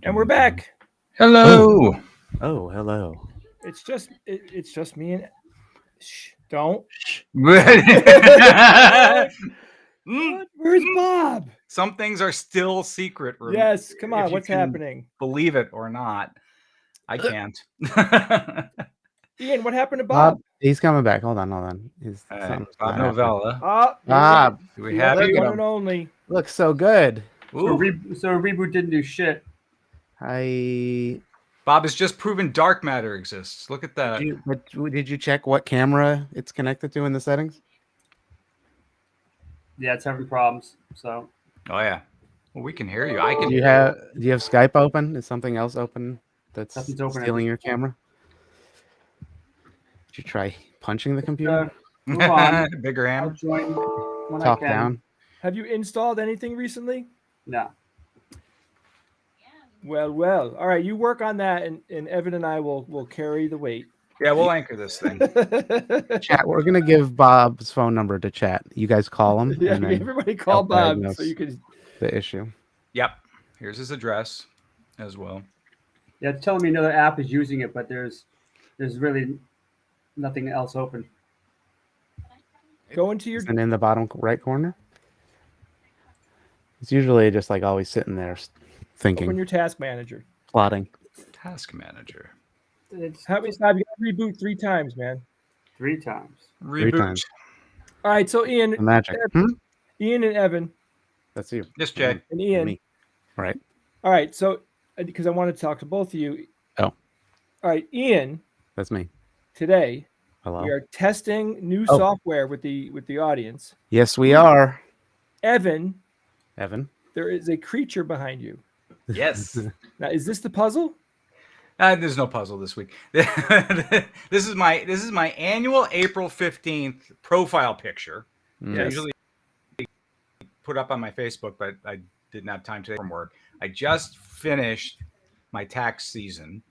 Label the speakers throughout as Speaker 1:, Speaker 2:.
Speaker 1: And we're back.
Speaker 2: Hello.
Speaker 3: Oh, hello.
Speaker 1: It's just me and don't. Where's Bob?
Speaker 2: Some things are still secret.
Speaker 1: Yes, come on.
Speaker 2: If you
Speaker 1: What's
Speaker 2: can
Speaker 1: happening?
Speaker 2: Believe it or not, I can't.
Speaker 1: Ian, what happened to Bob?
Speaker 3: He's coming back. Hold on. He's
Speaker 2: Bob Novella.
Speaker 3: Bob,
Speaker 2: Do we have you?
Speaker 1: One and only.
Speaker 3: looks so good.
Speaker 4: So reboot didn't do shit.
Speaker 2: Bob has just proven dark matter exists. Look at that.
Speaker 3: Did you check what camera it's connected to in the settings?
Speaker 4: Yeah, it's having problems. So.
Speaker 2: Oh yeah. Well, we can hear you. I can.
Speaker 3: Do you have Skype open? Is something else open that's stealing your camera? Did you try punching the computer?
Speaker 4: Move on.
Speaker 2: Bigger hammer.
Speaker 3: Talk down.
Speaker 1: Have you installed anything recently?
Speaker 4: No.
Speaker 1: Well. All right, you work on that, and Evan and I will carry the weight.
Speaker 2: Yeah, we'll anchor this thing.
Speaker 3: Chat. We're gonna give Bob's phone number to chat. You guys call him.
Speaker 1: Yeah, everybody call Bob so you can
Speaker 3: the issue.
Speaker 2: Yep. Here's his address as well.
Speaker 4: Yeah, it's telling me another app is using it, but there's really nothing else open.
Speaker 1: Go into your
Speaker 3: and in the bottom right corner. It's usually just like always sitting there thinking.
Speaker 1: Open your task manager.
Speaker 3: Plotting.
Speaker 2: Task manager.
Speaker 1: How many times you gotta reboot 3 times, man?
Speaker 4: 3 times.
Speaker 2: Reboot.
Speaker 3: 3 times.
Speaker 1: All right, so Ian.
Speaker 3: The magic.
Speaker 1: Ian and Evan.
Speaker 3: That's you.
Speaker 2: Yes, Jay.
Speaker 1: And Ian.
Speaker 3: Me. Right.
Speaker 1: All right, so because I wanted to talk to both of you.
Speaker 3: Oh.
Speaker 1: All right, Ian.
Speaker 3: That's me.
Speaker 1: Today.
Speaker 3: Hello.
Speaker 1: We are testing new software with the audience.
Speaker 3: Yes, we are.
Speaker 1: Evan.
Speaker 3: There
Speaker 1: is a creature behind you.
Speaker 2: Yes.
Speaker 1: Now, is this the puzzle?
Speaker 2: There's no puzzle this week. This is my annual April 15th profile picture.
Speaker 3: Yes.
Speaker 2: I usually put up on my Facebook, but I didn't have time today from work. I just finished my tax season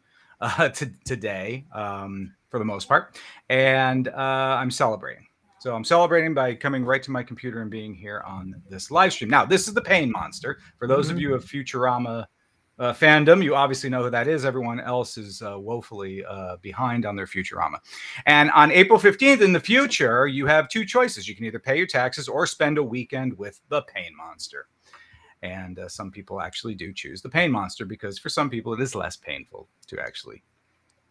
Speaker 2: today, for the most part, and I'm celebrating. So I'm celebrating by coming right to my computer and being here on this live stream. Now, this is the Pain Monster. For those of you of Futurama fandom, you obviously know who that is. Everyone else is woefully behind on their Futurama. And on April 15th in the future, you have 2 choices. You can either pay your taxes or spend a weekend with the Pain Monster. And some people actually do choose the Pain Monster because for some people it is less painful to actually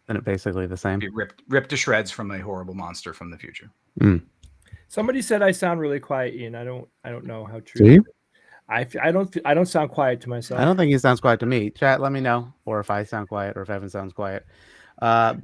Speaker 3: Isn't it basically the same?
Speaker 2: Be ripped to shreds from a horrible monster from the future.
Speaker 1: Somebody said I sound really quiet, Ian. I don't know how true.
Speaker 3: See?
Speaker 1: I don't sound quiet to myself.
Speaker 3: I don't think he sounds quiet to me. Chat, let me know, or if I sound quiet, or if Evan sounds quiet.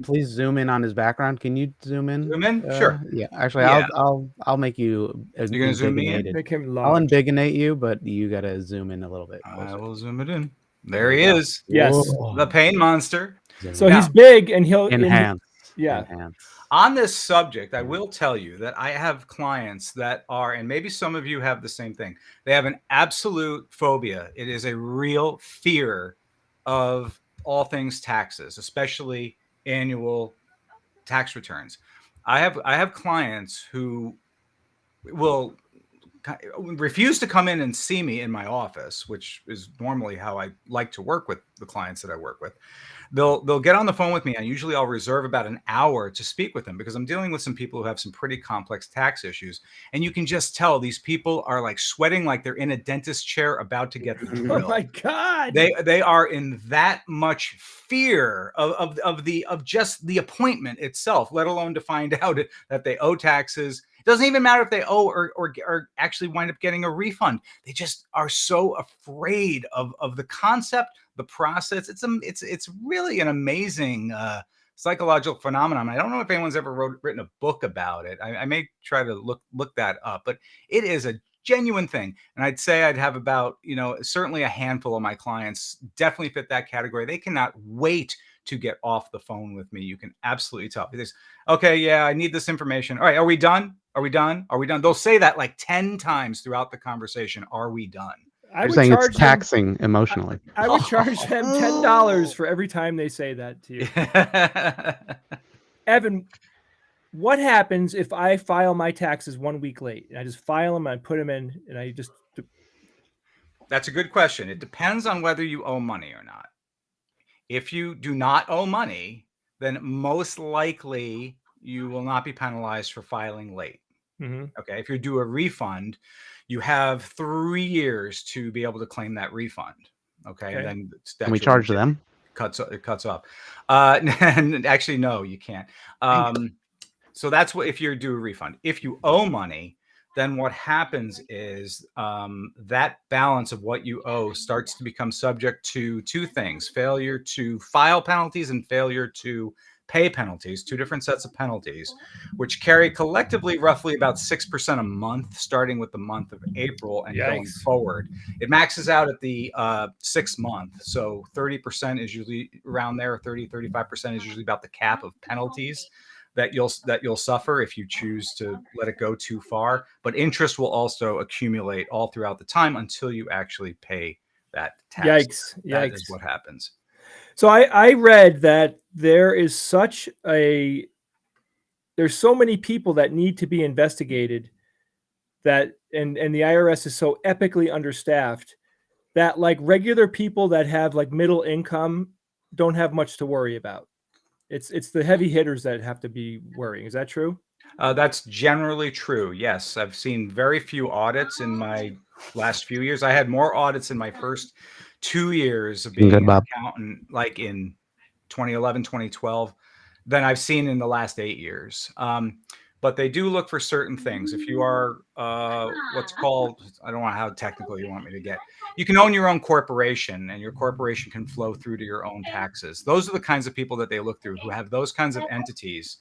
Speaker 3: Please zoom in on his background. Can you zoom in?
Speaker 2: Zoom in? Sure.
Speaker 3: Yeah. Actually,
Speaker 2: Yeah.
Speaker 3: I'll make you.
Speaker 2: You're gonna zoom me in?
Speaker 1: Make him
Speaker 3: I'll
Speaker 1: large.
Speaker 3: unbigonate you, but you gotta zoom in a little bit.
Speaker 2: I will zoom it in. There he is.
Speaker 1: Yes.
Speaker 3: Whoa.
Speaker 2: The pain monster.
Speaker 1: So
Speaker 2: Now-
Speaker 1: he's big, and he'll
Speaker 3: Enhance.
Speaker 1: yeah.
Speaker 3: Enhance.
Speaker 2: On this subject, I will tell you that I have clients that are, and maybe some of you have the same thing. They have an absolute phobia. It is a real fear of all things taxes, especially annual tax returns. I have clients who will refuse to come in and see me in my office, which is normally how I like to work with the clients that I work with. They'll get on the phone with me, and usually I'll reserve about an hour to speak with them because I'm dealing with some people who have some pretty complex tax issues. And you can just tell these people are like sweating like they're in a dentist chair about to get the drill.
Speaker 1: Oh my God.
Speaker 2: They are in that much fear of just the appointment itself, let alone to find out that they owe taxes. It doesn't even matter if they owe or actually wind up getting a refund. They just are so afraid of the concept, the process. It's really an amazing psychological phenomenon. I don't know if anyone's ever written a book about it. I may try to look that up, but it is a genuine thing. And I'd say I'd have about, certainly a handful of my clients definitely fit that category. They cannot wait to get off the phone with me. You can absolutely tell. Because, okay, yeah, I need this information. All right, are we done? Are we done? Are we done? They'll say that like 10 times throughout the conversation. Are we done?
Speaker 3: You're saying it's taxing emotionally.
Speaker 1: I would charge them $10 for every time they say that to you. Evan, what happens if I file my taxes 1 week late? And I just file them, I put them in, and I just...
Speaker 2: That's a good question. It depends on whether you owe money or not. If you do not owe money, then most likely you will not be penalized for filing late. Okay. If you do a refund, you have 3 years to be able to claim that refund. Okay. And then
Speaker 3: can we charge them?
Speaker 2: It cuts off. And actually, no, you can't. So that's what, if you do a refund. If you owe money, then what happens is that balance of what you owe starts to become subject to two things: failure to file penalties and failure to pay penalties, two different sets of penalties, which carry collectively roughly about 6% a month, starting with the month of April and going forward. It maxes out at the 6th month. So 30% is usually around there, 35% is usually about the cap of penalties that you'll suffer if you choose to let it go too far. But interest will also accumulate all throughout the time until you actually pay that tax.
Speaker 1: Yikes.
Speaker 2: That is what happens.
Speaker 1: So I read that there's so many people that need to be investigated, that and the IRS is so epically understaffed that like regular people that have like middle income don't have much to worry about. It's the heavy hitters that have to be worrying. Is that true?
Speaker 2: That's generally true. Yes. I've seen very few audits in my last few years. I had more audits in my first 2 years of being an accountant, like in 2011, 2012, than I've seen in the last 8 years. But they do look for certain things. If you are what's called, I don't know how technical you want me to get, you can own your own corporation, and your corporation can flow through to your own taxes. Those are the kinds of people that they look through, who have those kinds of entities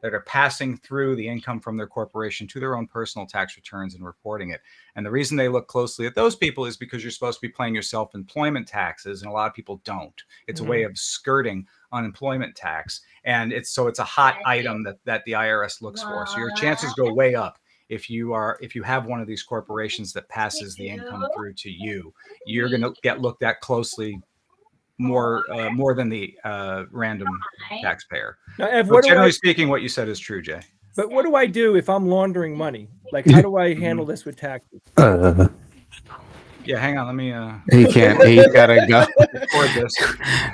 Speaker 2: that are passing through the income from their corporation to their own personal tax returns and reporting it. And the reason they look closely at those people is because you're supposed to be paying your self-employment taxes, and a lot of people don't. It's a way of skirting unemployment tax, and it's a hot item that the IRS looks for. So your chances go way up if you have one of these corporations that passes the income through to you. You're going to get looked at closely more than the random taxpayer.
Speaker 1: Now, Ev,
Speaker 2: but generally speaking, what you said is true, Jay.
Speaker 1: But what do I do if I'm laundering money? Like, how do I handle this with taxes?
Speaker 2: Yeah, hang on. Let me.
Speaker 3: He can't. He's gotta go.
Speaker 2: Record this.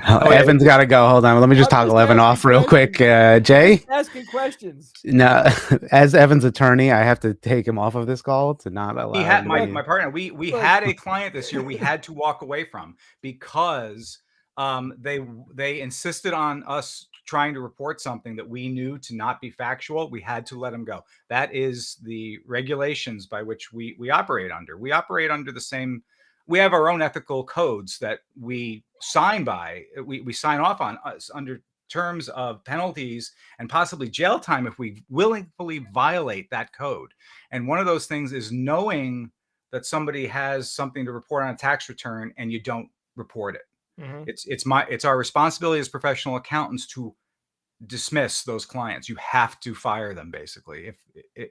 Speaker 3: Evan's gotta go. Hold on. Let me just toggle Evan off real quick. Jay,
Speaker 1: asking questions.
Speaker 3: No, as Evan's attorney, I have to take him off of this call to not allow.
Speaker 2: He had my partner. We had a client this year we had to walk away from because they insisted on us trying to report something that we knew to not be factual, we had to let them go. That is the regulations by which we operate under. We operate under the same. We have our own ethical codes that we sign by. We sign off on under terms of penalties and possibly jail time if we willingly violate that code. And one of those things is knowing that somebody has something to report on a tax return and you don't report it.
Speaker 1: Mhm.
Speaker 2: It's our responsibility as professional accountants to dismiss those clients. You have to fire them basically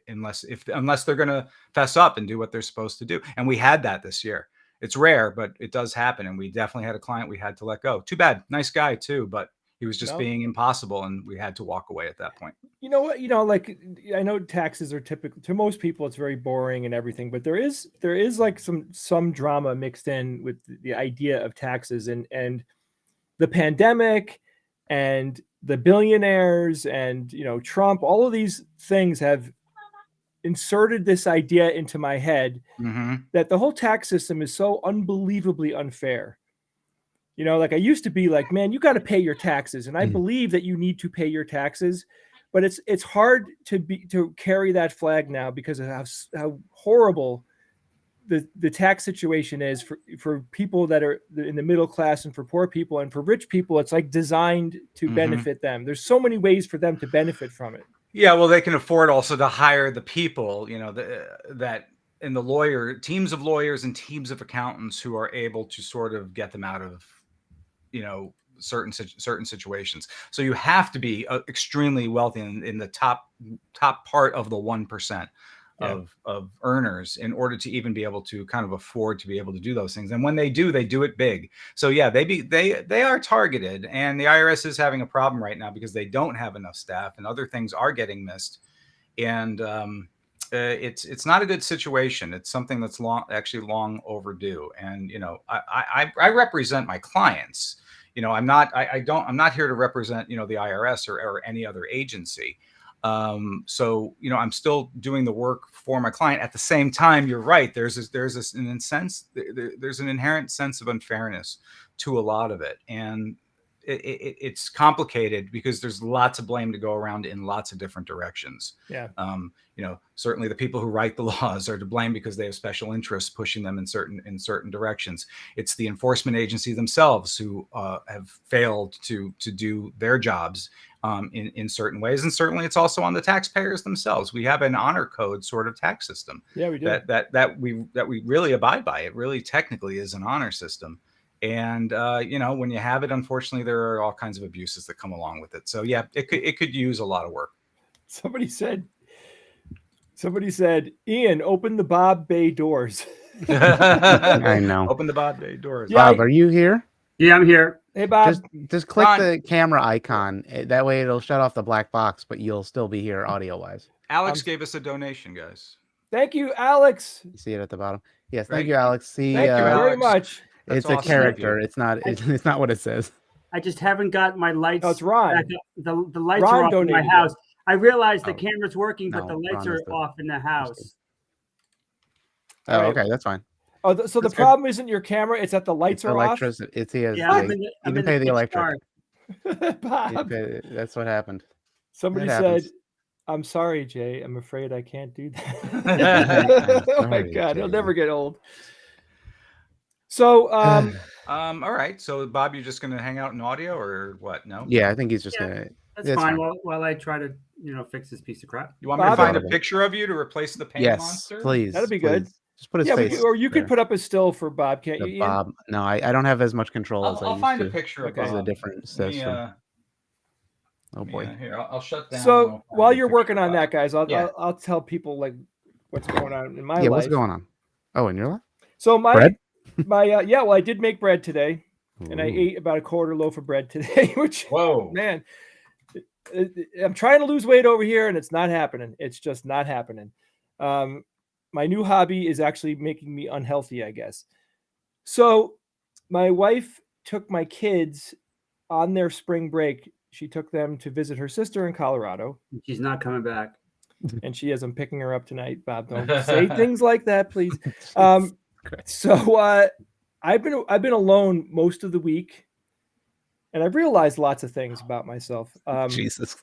Speaker 2: unless they're going to fess up and do what they're supposed to do. And we had that this year. It's rare, but it does happen. And we definitely had a client we had to let go. Too bad. Nice guy too, but he was just being impossible, and we had to walk away at that point.
Speaker 1: You know what? Like, I know taxes are typical to most people. It's very boring and everything, but there is like some drama mixed in with the idea of taxes and the pandemic and the billionaires and Trump. All of these things have inserted this idea into my head that the whole tax system is so unbelievably unfair. Like I used to be like, man, you got to pay your taxes. And I believe that you need to pay your taxes, but it's hard to carry that flag now because of how horrible the tax situation is for people that are in the middle class and for poor people, and for rich people, it's like designed to benefit them. There's so many ways for them to benefit from it.
Speaker 2: Yeah. Well, they can afford also to hire the people, that in the teams of lawyers and teams of accountants who are able to sort of get them out of, certain situations. So you have to be extremely wealthy in the top part of the 1% of earners in order to even be able to kind of afford to be able to do those things. And when they do it big. So yeah, they are targeted, and the IRS is having a problem right now because they don't have enough staff and other things are getting missed. And it's not a good situation. It's something that's long overdue. And I represent my clients. I'm not here to represent the IRS or any other agency. So I'm still doing the work for my client. At the same time, you're right. There's an inherent sense of unfairness to a lot of it, and it's complicated because there's lots of blame to go around in lots of different directions.
Speaker 1: Yeah.
Speaker 2: Certainly the people who write the laws are to blame because they have special interests pushing them in certain directions. It's the enforcement agency themselves who have failed to do their jobs in certain ways. And certainly it's also on the taxpayers themselves. We have an honor code sort of tax system.
Speaker 1: Yeah, we do.
Speaker 2: That we really abide by. It really technically is an honor system. And when you have it, unfortunately, there are all kinds of abuses that come along with it. So yeah, it could use a lot of work.
Speaker 1: Somebody said, Ian, open the Bob Bay doors.
Speaker 3: I know.
Speaker 2: Open the Bob Bay doors.
Speaker 3: Bob, are you here?
Speaker 4: Yeah, I'm here.
Speaker 1: Hey, Bob.
Speaker 3: Just click the camera icon. That way it'll shut off the black box, but you'll still be here audio-wise.
Speaker 2: Alex gave us a donation, guys.
Speaker 1: Thank you, Alex.
Speaker 3: You see it at the bottom? Yes, thank you, Alex.
Speaker 1: Thank you very much.
Speaker 2: That's
Speaker 3: It's a
Speaker 2: awesome.
Speaker 3: character. It's not what it says.
Speaker 4: I just haven't got my lights.
Speaker 1: Oh, it's Ron.
Speaker 4: back up. The lights
Speaker 1: Ron
Speaker 4: are off in my
Speaker 1: donated
Speaker 4: house. I realized the camera's working,
Speaker 3: no,
Speaker 4: but the lights
Speaker 3: Ron
Speaker 4: are
Speaker 3: is the-
Speaker 4: off in the house.
Speaker 3: Oh,
Speaker 1: Right.
Speaker 3: okay, that's fine.
Speaker 1: Oh, so the
Speaker 3: That's good.
Speaker 1: problem isn't your camera; it's that the lights are off.
Speaker 3: Electricity. It's he has.
Speaker 4: Yeah, I'm in
Speaker 3: you can
Speaker 4: the
Speaker 3: pay the
Speaker 4: pitch
Speaker 3: electric.
Speaker 4: dark.
Speaker 1: Bob.
Speaker 3: That's what happened.
Speaker 1: Somebody
Speaker 3: That
Speaker 1: said,
Speaker 3: happens.
Speaker 1: "I'm sorry, Jay. I'm afraid I can't do that." Oh my
Speaker 3: Sorry,
Speaker 1: God, it'll
Speaker 3: Jay.
Speaker 1: never get old. So,
Speaker 2: all right. So Bob, you're just going to hang out in audio or what? No?
Speaker 3: Yeah, I think he's just
Speaker 4: Yeah.
Speaker 3: gonna.
Speaker 4: That's
Speaker 3: It's
Speaker 4: fine.
Speaker 3: fine.
Speaker 4: While I try to fix this piece of crap.
Speaker 2: You want me to
Speaker 1: Bob-
Speaker 2: find a picture of you to replace the paint
Speaker 3: Yes,
Speaker 2: monster?
Speaker 3: please.
Speaker 1: That'd be good.
Speaker 3: please. Just put his
Speaker 1: yeah,
Speaker 3: face.
Speaker 1: or you could
Speaker 3: there.
Speaker 1: put up a still for Bob, can't
Speaker 3: The
Speaker 1: you, Ian?
Speaker 3: Bob. No, I don't have as much control as I
Speaker 2: I'll
Speaker 3: used
Speaker 2: find
Speaker 3: to.
Speaker 2: a picture of
Speaker 1: Okay.
Speaker 3: This is a
Speaker 2: Bob.
Speaker 3: different
Speaker 2: Let me,
Speaker 3: system. Oh boy.
Speaker 2: Here, I'll shut down.
Speaker 1: So while you're working on
Speaker 2: that,
Speaker 1: that, guys,
Speaker 2: Yeah.
Speaker 1: I'll tell people like what's going on in my
Speaker 3: Yeah,
Speaker 1: life.
Speaker 3: what's going on? Oh, in your life?
Speaker 1: So my
Speaker 3: Bread?
Speaker 1: well, I did make bread today, and I
Speaker 3: Ooh.
Speaker 1: ate about a quarter loaf of bread today, which
Speaker 2: Whoa.
Speaker 1: man, I'm trying to lose weight over here, and it's not happening. It's just not happening. My new hobby is actually making me unhealthy, I guess. So my wife took my kids on their spring break. She took them to visit her sister in Colorado,
Speaker 4: She's not coming back.
Speaker 1: and she is. I'm picking her up tonight. Bob, don't say things like that, please. So I've been alone most of the week, and I've realized lots of things about myself.
Speaker 3: Jesus,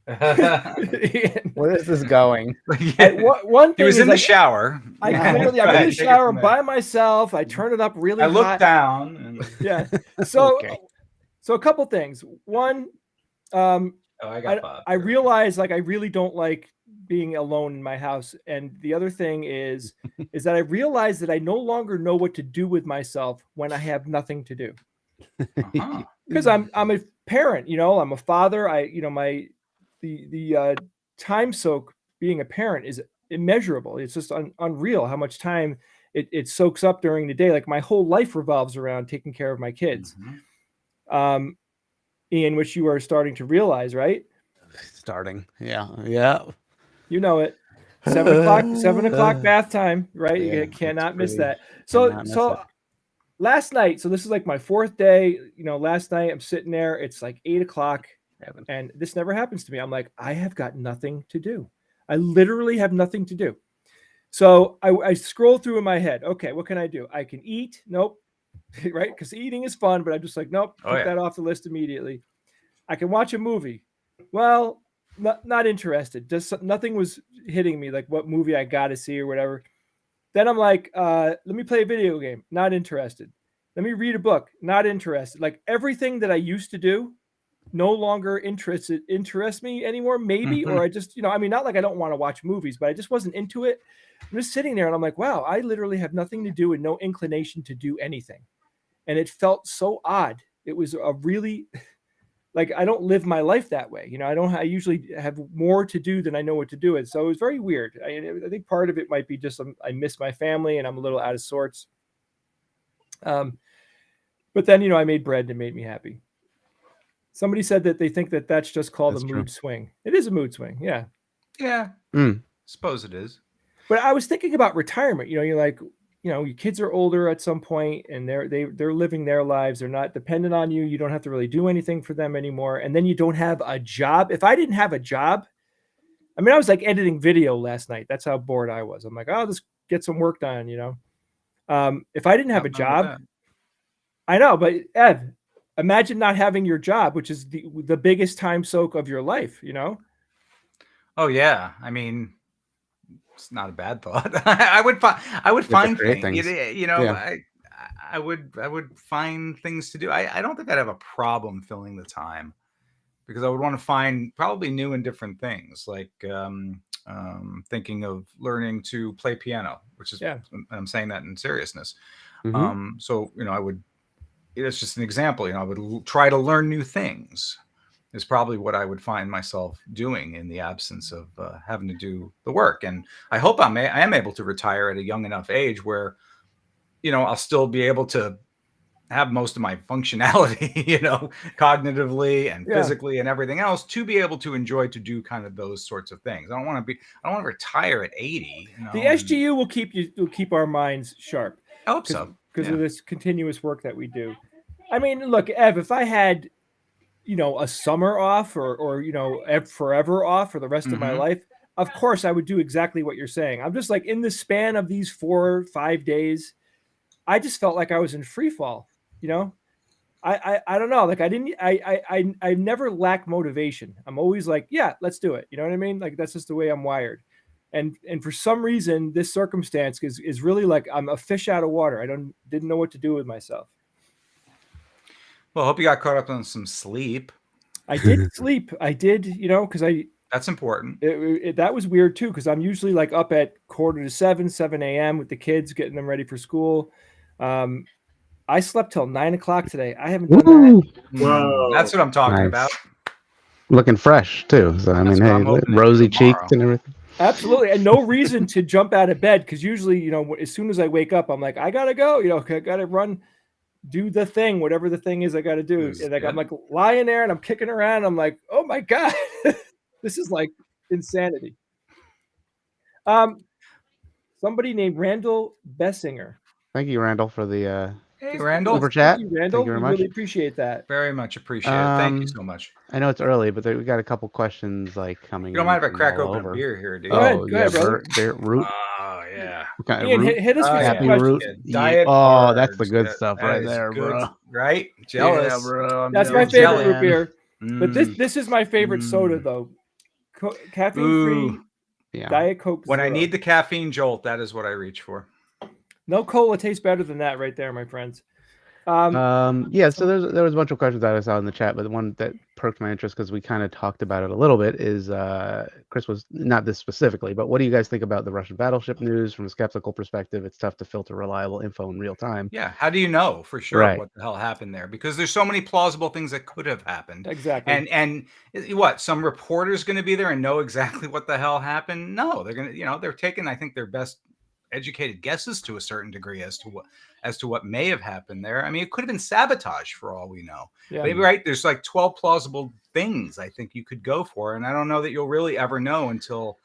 Speaker 1: and
Speaker 3: where is this going?
Speaker 1: one
Speaker 2: He
Speaker 1: thing
Speaker 2: was
Speaker 1: is
Speaker 2: in the shower.
Speaker 1: I
Speaker 2: Yeah,
Speaker 1: clearly,
Speaker 2: go
Speaker 1: I'm in
Speaker 2: ahead,
Speaker 1: the
Speaker 2: take it
Speaker 1: shower
Speaker 2: from there.
Speaker 1: by myself. I turn it up really
Speaker 2: I looked
Speaker 1: hot.
Speaker 2: down. And...
Speaker 1: Yeah. So,
Speaker 3: Okay.
Speaker 1: so a couple things. One,
Speaker 2: Oh, I got Bob.
Speaker 1: I realize like I really don't like being alone in my house. And the other thing is that I realize that I no longer know what to do with myself when I have nothing to do.
Speaker 2: Uh-huh.
Speaker 1: Because I'm a parent, you know, I'm a father. The time soak being a parent is immeasurable. It's just unreal how much time it soaks up during the day. Like my whole life revolves around taking care of my kids. Ian, which you are starting to realize, right?
Speaker 3: Starting. Yeah.
Speaker 1: You know it. 7 o'clock bath time, right?
Speaker 3: Yeah,
Speaker 1: You cannot miss
Speaker 3: pretty-
Speaker 1: that.
Speaker 3: cannot miss
Speaker 1: So
Speaker 3: it.
Speaker 1: last night, so this is like my 4th day. You know, last night I'm sitting there, it's like 8 o'clock, and this never happens to me. I'm like, I have got nothing to do. I literally have nothing to do. So I scroll through in my head. Okay, what can I do? I can eat. Nope. Right? Because eating is fun, but I'm just like, nope, put that off the list immediately. I can watch a movie. Well, not interested. Just nothing was hitting me like what movie I got to see or whatever. Then I'm like, let me play a video game. Not interested. Let me read a book. Not interested. Like everything that I used to do no longer interests me anymore. Maybe, or I just, I mean, not like I don't want to watch movies, but I just wasn't into it. I'm just sitting there and I'm like, wow, I literally have nothing to do and no inclination to do anything. And it felt so odd. It was a really like I don't live my life that way. I usually have more to do than I know what to do. And so it was very weird. I think part of it might be just I miss my family and I'm a little out of sorts. But then, I made bread and it made me happy. Somebody said that they think that that's just called a mood swing. It is a mood swing. Yeah.
Speaker 2: Yeah. Suppose it is.
Speaker 1: But I was thinking about retirement. You're like, your kids are older at some point and they're living their lives. They're not dependent on you. You don't have to really do anything for them anymore. And then you don't have a job. If I didn't have a job, I mean, I was like editing video last night. That's how bored I was. I'm like, oh, let's get some work done, If I didn't have a job, I know, but Ed, imagine not having your job, which is the biggest time soak of your life,
Speaker 2: Oh yeah. I mean, it's not a bad thought. I would find things. I would find things to do. I don't think I'd have a problem filling the time because I would want to find probably new and different things, like thinking of learning to play piano, which is I'm saying that in seriousness. So I would. It's just an example. I would try to learn new things. Is probably what I would find myself doing in the absence of having to do the work. And I hope I am able to retire at a young enough age where, I'll still be able to have most of my functionality, cognitively and physically and everything else to be able to enjoy to do kind of those sorts of things. I don't want to retire at 80.
Speaker 1: The SGU will keep our minds sharp.
Speaker 2: I hope so.
Speaker 1: Because of this continuous work that we do. I mean, look, Ev, if I had a summer off or forever off for the rest of my life, of course I would do exactly what you're saying. I'm just like in the span of these 4 or 5 days, I just felt like I was in free fall. I don't know. Like I never lack motivation. I'm always like, yeah, let's do it. You know what I mean? Like that's just the way I'm wired. And for some reason, this circumstance is really like I'm a fish out of water. I didn't know what to do with myself.
Speaker 2: Well, I hope you got caught up on some sleep.
Speaker 1: I did sleep. I did, because
Speaker 2: that's important.
Speaker 1: That was weird too, because I'm usually like up at 6:45, 7 a.m. with the kids, getting them ready for school. I slept till 9 o'clock today. I haven't done that.
Speaker 4: Whoa.
Speaker 2: That's what I'm talking about.
Speaker 3: Looking fresh too. So I mean, hey, rosy cheeks and everything.
Speaker 1: Absolutely. And no reason to jump out of bed because usually, as soon as I wake up, I'm like, I gotta go, I gotta run. Do the thing, whatever the thing is I got to do. And like, I'm like lying there and I'm kicking around. I'm like, oh my God, this is like insanity. Somebody named Randall Bessinger.
Speaker 3: Thank you, Randall, for the
Speaker 2: hey, Randall.
Speaker 3: Super chat.
Speaker 1: Thank you, Randall.
Speaker 3: Thank you very much.
Speaker 1: Really appreciate that.
Speaker 2: Very much appreciate it. Thank you so much.
Speaker 3: I know it's early, but we got a couple questions like coming.
Speaker 2: You don't mind if I crack open a beer here, do you?
Speaker 1: Go ahead, brother.
Speaker 3: Root.
Speaker 2: Oh yeah.
Speaker 3: What kind of
Speaker 1: Ian,
Speaker 3: root?
Speaker 1: hit us with some
Speaker 3: Happy
Speaker 1: questions.
Speaker 3: root.
Speaker 2: Yeah, Diet
Speaker 3: Oh, that's the
Speaker 2: Ards.
Speaker 3: good
Speaker 2: Yeah,
Speaker 3: stuff
Speaker 2: that
Speaker 3: right
Speaker 2: is
Speaker 3: there,
Speaker 2: good,
Speaker 3: bro.
Speaker 2: right? Jealous.
Speaker 3: Yeah, bro. I'm
Speaker 1: That's my
Speaker 3: jealous,
Speaker 1: favorite root
Speaker 3: man.
Speaker 1: beer. But
Speaker 2: Mm.
Speaker 1: this is my favorite soda though. Caffeine free,
Speaker 2: Ooh.
Speaker 3: Yeah.
Speaker 1: Diet Coke
Speaker 2: When
Speaker 1: Zero.
Speaker 2: I need the caffeine jolt, that is what I reach for.
Speaker 1: No cola tastes better than that right there, my friends.
Speaker 3: Yeah, so there was a bunch of questions that I saw in the chat, but the one that perked my interest because we kind of talked about it a little bit is Chris was not this specifically, but what do you guys think about the Russian battleship news from a skeptical perspective? It's tough to filter reliable info in real time.
Speaker 2: Yeah. How do you know for sure
Speaker 3: Right.
Speaker 2: what the hell happened there? Because there's so many plausible things that could have happened.
Speaker 1: Exactly.
Speaker 2: And what, some reporter's going to be there and know exactly what the hell happened? No, they're going to, they're taking, I think, their best educated guesses to a certain degree as to what may have happened there. I mean, it could have been sabotage for all we know.
Speaker 1: Yeah.
Speaker 2: Maybe, right? There's like 12 plausible things I think you could go for, and I don't know that you'll really ever know until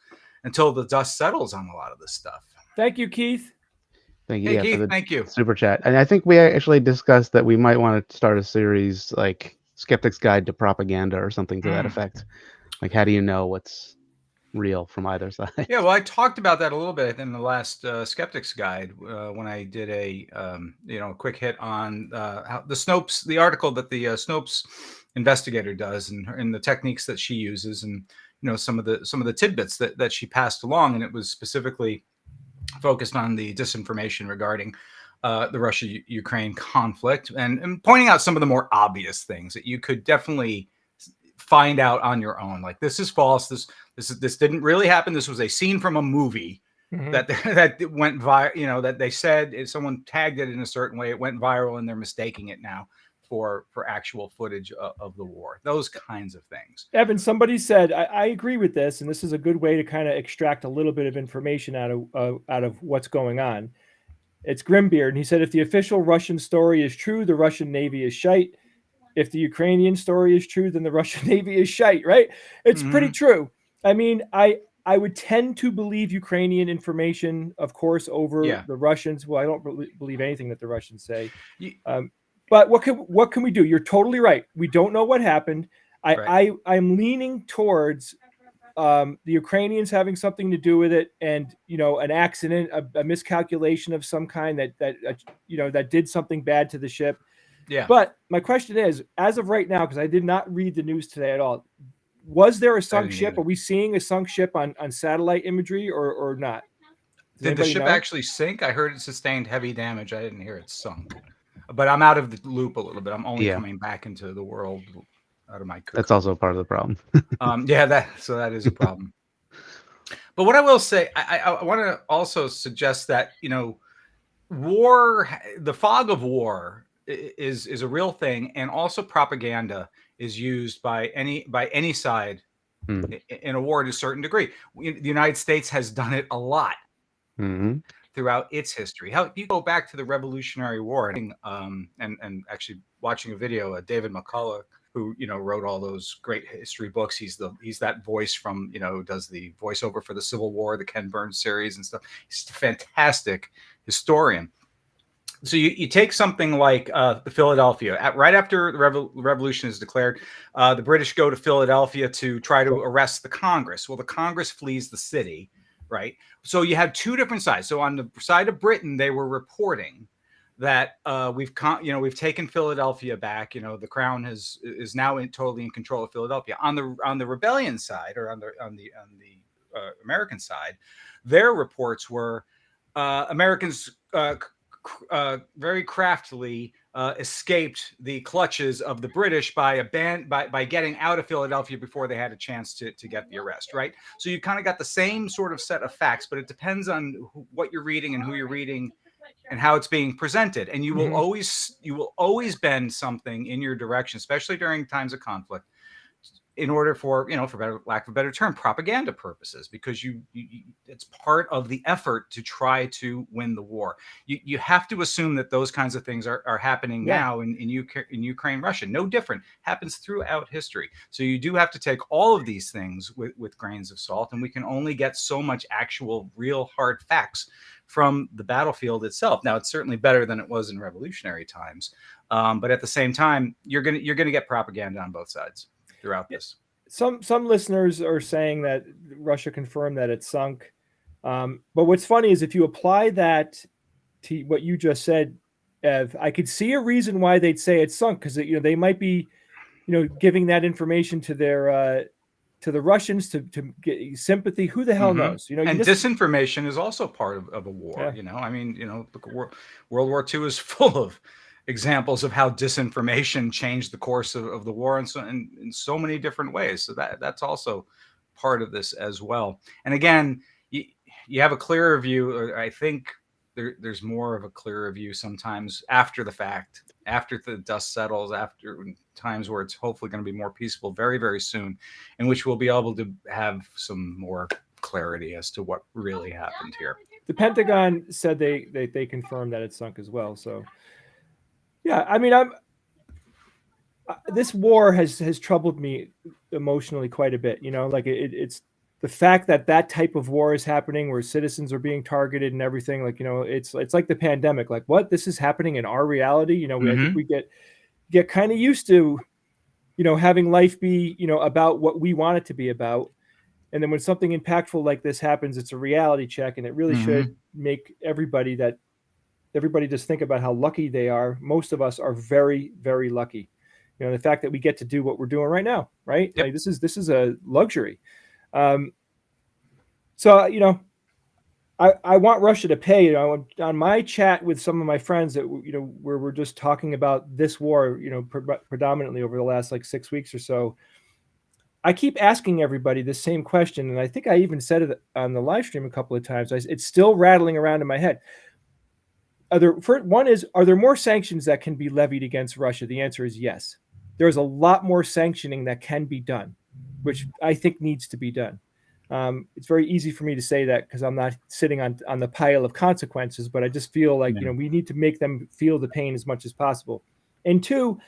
Speaker 2: the dust settles on a lot of this stuff.
Speaker 1: Thank you, Keith.
Speaker 3: Thank you.
Speaker 2: Hey,
Speaker 3: Yeah,
Speaker 2: Keith,
Speaker 3: for the
Speaker 2: thank you.
Speaker 3: super chat. And I think we actually discussed that we might want to start a series like Skeptics Guide to Propaganda or something to that effect. Like, how do you know what's real from either side?
Speaker 2: Yeah, well, I talked about that a little bit in the last Skeptics Guide when I did a quick hit on how the article that the Snopes investigator does, and the techniques that she uses, and some of the tidbits that she passed along, and it was specifically focused on the disinformation regarding the Russia-Ukraine conflict, and pointing out some of the more obvious things that you could definitely find out on your own. Like, this is false. This didn't really happen. This was a scene from a movie that went viral. That they said someone tagged it in a certain way. It went viral, and they're mistaking it now for actual footage of the war. Those kinds of things.
Speaker 1: Evan, somebody said, I agree with this, and this is a good way to kind of extract a little bit of information out of what's going on. It's Grimbeard, and he said, if the official Russian story is true, the Russian Navy is shite. If the Ukrainian story is true, then the Russian Navy is shite, right? It's pretty true. I mean, I would tend to believe Ukrainian information, of course, over the Russians. Well, I don't believe anything that the Russians say. But what can we do? You're totally right. We don't know what happened. I'm leaning towards the Ukrainians having something to do with it, and an accident, a miscalculation of some kind that did something bad to the ship.
Speaker 2: Yeah.
Speaker 1: But my question is, as of right now, because I did not read the news today at all, was there a sunk ship? Are we seeing a sunk ship on satellite imagery or not?
Speaker 2: Did the ship actually sink? I heard it sustained heavy damage. I didn't hear it sunk. But I'm out of the loop a little bit. I'm only coming back into the world out of my cocoon.
Speaker 3: That's also part of the problem.
Speaker 2: That is a problem. But what I will say, I want to also suggest that war, the fog of war, is a real thing, and also propaganda is used by any side in a war to a certain degree. The United States has done it a lot throughout its history. How you go back to the Revolutionary War, and actually watching a video, David McCullough, who wrote all those great history books. He's that voice from does the voiceover for the Civil War, the Ken Burns series and stuff. He's a fantastic historian. So you take something like the Philadelphia. Right after the revolution is declared, the British go to Philadelphia to try to arrest the Congress. Well, the Congress flees the city, right? So you have two different sides. So on the side of Britain, they were reporting that we've taken Philadelphia back. The Crown is now totally in control of Philadelphia. On the rebellion side, or on the American side, their reports were Americans very craftily escaped the clutches of the British by getting out of Philadelphia before they had a chance to get the arrest, right? So you kind of got the same sort of set of facts, but it depends on what you're reading and who you're reading and how it's being presented. And you will always bend something in your direction, especially during times of conflict, in order for lack of a better term, propaganda purposes, because it's part of the effort to try to win the war. You have to assume that those kinds of things are happening now in Ukraine, Russia. No different. Happens throughout history. So you do have to take all of these things with grains of salt, and we can only get so much actual, real, hard facts from the battlefield itself. Now, it's certainly better than it was in revolutionary times, but at the same time, you're gonna get propaganda on both sides throughout this.
Speaker 1: Some listeners are saying that Russia confirmed that it sunk. But what's funny is if you apply that to what you just said, Ev, I could see a reason why they'd say it's sunk, because they might be, giving that information to their to the Russians to get sympathy. Who the hell knows? You
Speaker 2: And
Speaker 1: just,
Speaker 2: disinformation is also part of a war.
Speaker 1: Yeah.
Speaker 2: I mean, look at World War II is full of examples of how disinformation changed the course of the war in so many different ways. So that's also part of this as well. And again, you have a clearer view. I think there's more of a clearer view sometimes after the fact, after the dust settles, after times where it's hopefully going to be more peaceful very, very soon, in which we'll be able to have some more clarity as to what really happened here.
Speaker 1: The Pentagon said they confirmed that it's sunk as well. So, yeah, I mean, this war has troubled me emotionally quite a bit. Like it's the fact that type of war is happening where citizens are being targeted and everything. Like, it's like the pandemic. Like, what? This is happening in our reality. I think we get kind of used to, having life be, about what we want it to be about. And then when something impactful like this happens, it's a reality check, and it really should make everybody just think about how lucky they are. Most of us are very, very lucky. The fact that we get to do what we're doing right now, right?
Speaker 2: Yep.
Speaker 1: Like this is a luxury. So I want Russia to pay. On my chat with some of my friends that where we're just talking about this war, predominantly over the last like 6 weeks or so. I keep asking everybody the same question, and I think I even said it on the live stream a couple of times. It's still rattling around in my head. Are there more sanctions that can be levied against Russia? The answer is yes. There's a lot more sanctioning that can be done, which I think needs to be done. It's very easy for me to say that because I'm not sitting on the pile of consequences, but I just feel like we need to make them feel the pain as much as possible. And two,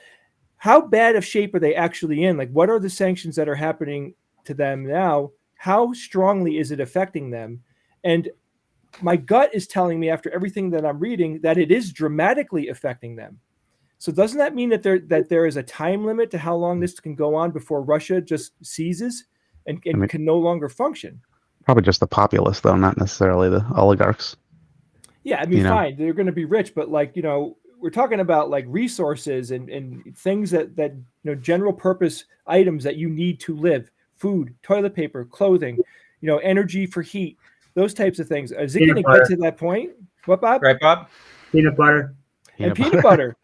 Speaker 1: how bad of shape are they actually in? Like, what are the sanctions that are happening to them now? How strongly is it affecting them? And my gut is telling me, after everything that I'm reading, that it is dramatically affecting them. So doesn't that mean that there is a time limit to how long this can go on before Russia just seizes and can no longer function?
Speaker 3: Probably just the populace, though, not necessarily the oligarchs.
Speaker 1: Yeah, I mean, fine, they're going to be rich, but we're talking about like resources and things that general purpose items that you need to live: food, toilet paper, clothing, energy for heat, those types of things. Is it going to get to that point? What, Bob?
Speaker 2: Right, Bob?
Speaker 4: Peanut butter.
Speaker 1: Peanut butter.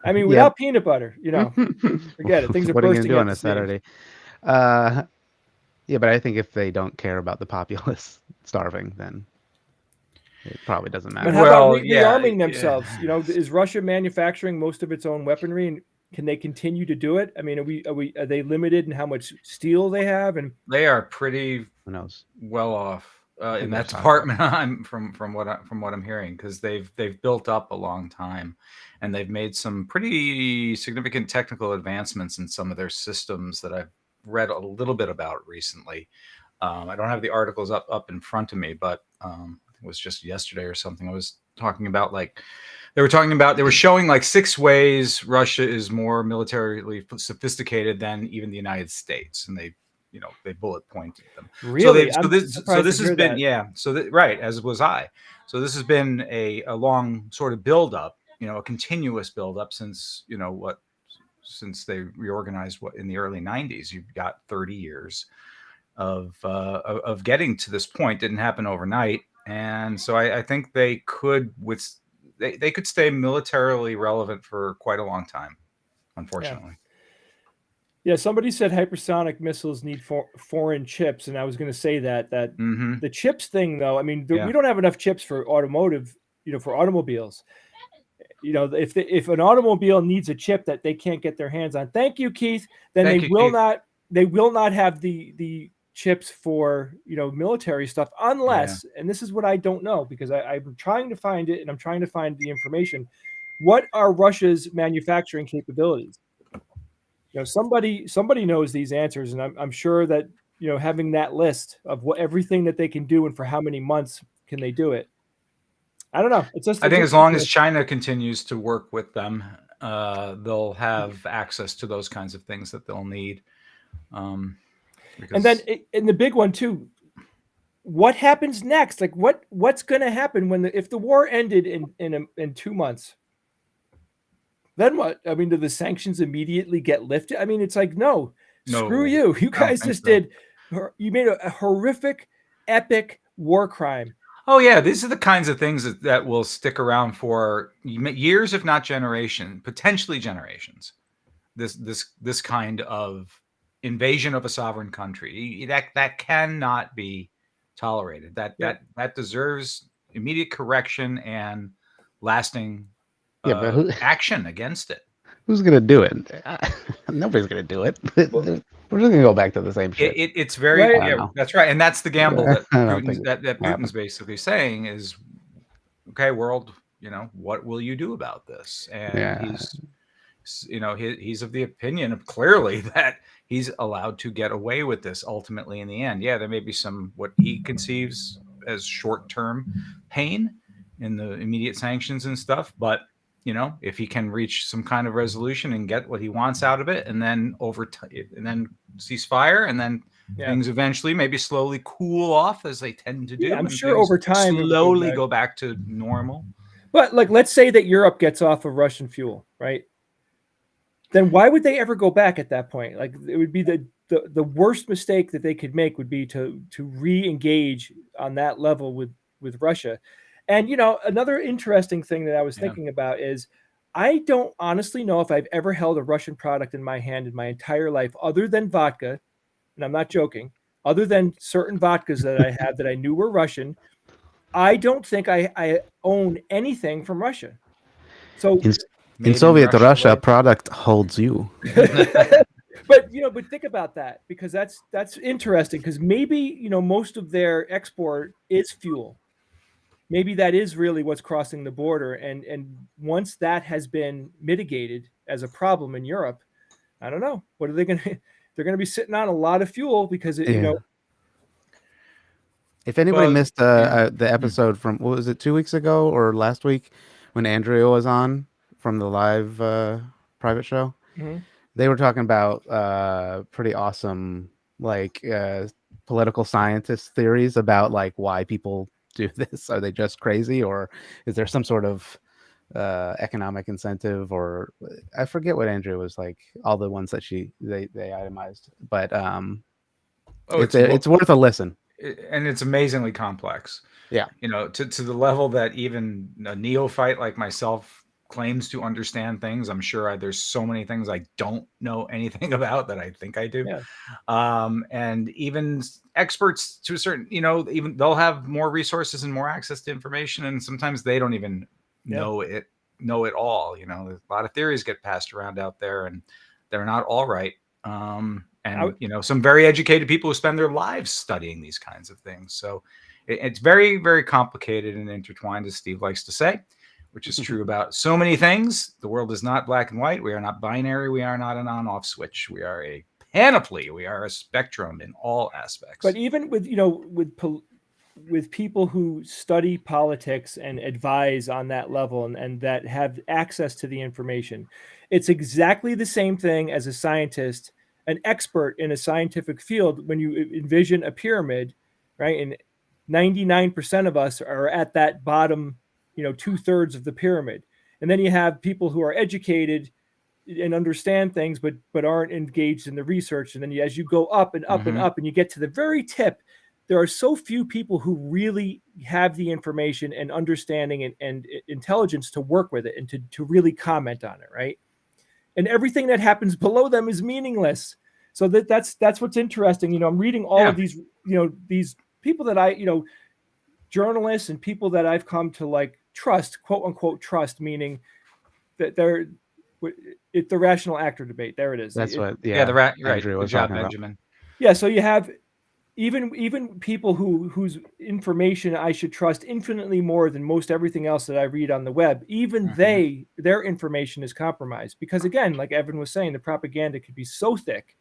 Speaker 1: I mean, without peanut butter, forget it. Things are
Speaker 3: what are you
Speaker 1: bursting
Speaker 3: going to do
Speaker 1: at
Speaker 3: on
Speaker 1: the
Speaker 3: a
Speaker 1: seams.
Speaker 3: Saturday? Yeah, but I think if they don't care about the populace starving, then it probably doesn't matter.
Speaker 1: But how about rearming themselves? Is Russia manufacturing most of its own weaponry, and can they continue to do it? I mean, are they limited in how much steel they have? And
Speaker 2: they are pretty
Speaker 3: Who knows?
Speaker 2: well off in that department. I'm from what I'm hearing, because they've built up a long time, and they've made some pretty significant technical advancements in some of their systems that I've read a little bit about recently. I don't have the articles up in front of me, but it was just yesterday or something. I was talking about they were showing like 6 ways Russia is more militarily sophisticated than even the United States, and they bullet pointed them.
Speaker 1: Really,
Speaker 2: so this has been right, as was I. So this has been a long sort of build up, a continuous build up since since they reorganized in the early 90s. You've got 30 years of getting to this point. Didn't happen overnight, and so I think they could they could stay militarily relevant for quite a long time, unfortunately.
Speaker 1: Yeah, somebody said hypersonic missiles need foreign chips, and I was going to say that the chips thing, though. I mean, we don't have enough chips for automotive, for automobiles. If an automobile needs a chip that they can't get their hands on, thank you, Keith. Then they will not have the chips for military stuff unless, and this is what I don't know, because I'm trying to find it and I'm trying to find the information. What are Russia's manufacturing capabilities? Somebody knows these answers, and I'm sure that having that list of everything that they can do and for how many months can they do it. I don't know. I
Speaker 2: think as long as China continues to work with them, they'll have access to those kinds of things that they'll need.
Speaker 1: And then, and the big one too, what happens next? Like what's going to happen when if the war ended in 2 months? Then what? I mean, do the sanctions immediately get lifted? I mean, it's like, no, screw
Speaker 2: No,
Speaker 1: you. You
Speaker 2: I don't
Speaker 1: guys
Speaker 2: think
Speaker 1: just
Speaker 2: so.
Speaker 1: you made a horrific, epic war crime.
Speaker 2: Oh yeah, these are the kinds of things that will stick around for years, if not potentially generations. This kind of invasion of a sovereign country that cannot be tolerated. That deserves immediate correction and lasting
Speaker 3: Yeah, but
Speaker 2: action against it.
Speaker 3: who's gonna do it? Nobody's gonna do it. We're just gonna go back to the same shit.
Speaker 2: It's very
Speaker 1: Right.
Speaker 2: yeah, that's right, and that's the gamble that
Speaker 3: I don't think
Speaker 2: Putin's
Speaker 3: happen.
Speaker 2: basically saying is, okay, world, what will you do about this? And he's of the opinion of clearly that he's allowed to get away with this ultimately in the end. Yeah, there may be some what he conceives as short-term pain in the immediate sanctions and stuff, but if he can reach some kind of resolution and get what he wants out of it, and then and then cease fire, and then things eventually maybe slowly cool off as they tend to do.
Speaker 1: Yeah, I'm
Speaker 2: and
Speaker 1: sure over time
Speaker 2: slowly go back to normal.
Speaker 1: But like, let's say that Europe gets off of Russian fuel, right? Then why would they ever go back at that point? Like, it would be the worst mistake that they could make would be to re-engage on that level with Russia. And another interesting thing that I was thinking about is I don't honestly know if I've ever held a Russian product in my hand in my entire life, other than vodka, and I'm not joking, other than certain vodkas that I had that I knew were Russian. I don't think I own anything from Russia. So
Speaker 3: in Soviet Russia, product holds you.
Speaker 1: But think about that, because that's interesting, because maybe most of their export is fuel. Maybe that is really what's crossing the border, and once that has been mitigated as a problem in Europe, I don't know, what are they going to they're going to be sitting on a lot of fuel, because
Speaker 3: if anybody missed the episode from, what was it, 2 weeks ago or last week, when Andrea was on from the live private show, they were talking about pretty awesome political scientist theories about like why people do this. Are they just crazy, or is there some sort of economic incentive? Or I forget what Andrea was like, all the ones that they itemized, but it's worth a listen.
Speaker 2: And it's amazingly complex.
Speaker 3: Yeah.
Speaker 2: To the level that even a neophyte like myself claims to understand things. I'm sure there's so many things I don't know anything about that I think I do.
Speaker 1: Yeah.
Speaker 2: And even experts to a certain, even they'll have more resources and more access to information, and sometimes they don't even know it all. There's a lot of theories get passed around out there, and they're not all right. And some very educated people who spend their lives studying these kinds of things. So it's very, very complicated and intertwined, as Steve likes to say, which is true about so many things. The world is not black and white. We are not binary. We are not an on-off switch. We are a panoply. We are a spectrum in all aspects.
Speaker 1: But even with people who study politics and advise on that level, and that have access to the information, it's exactly the same thing as a scientist, an expert in a scientific field. When you envision a pyramid, right, and 99% of us are at that bottom, 2/3 of the pyramid, and then you have people who are educated and understand things, but aren't engaged in the research. And then as you go up and up and up, and you get to the very tip, there are so few people who really have the information and understanding and intelligence to work with it and to really comment on it, right? And everything that happens below them is meaningless. So that's what's interesting. I'm reading all of these, these people that I, journalists and people that I've come to like trust, quote unquote trust, meaning that they're the rational actor debate. There it is.
Speaker 3: That's
Speaker 2: right.
Speaker 3: Andrew was
Speaker 2: Good job,
Speaker 3: talking
Speaker 2: Benjamin.
Speaker 3: about.
Speaker 1: Yeah. So you have even people whose information I should trust infinitely more than most everything else that I read on the web. Even their information is compromised, because again, like Evan was saying, the propaganda could be so thick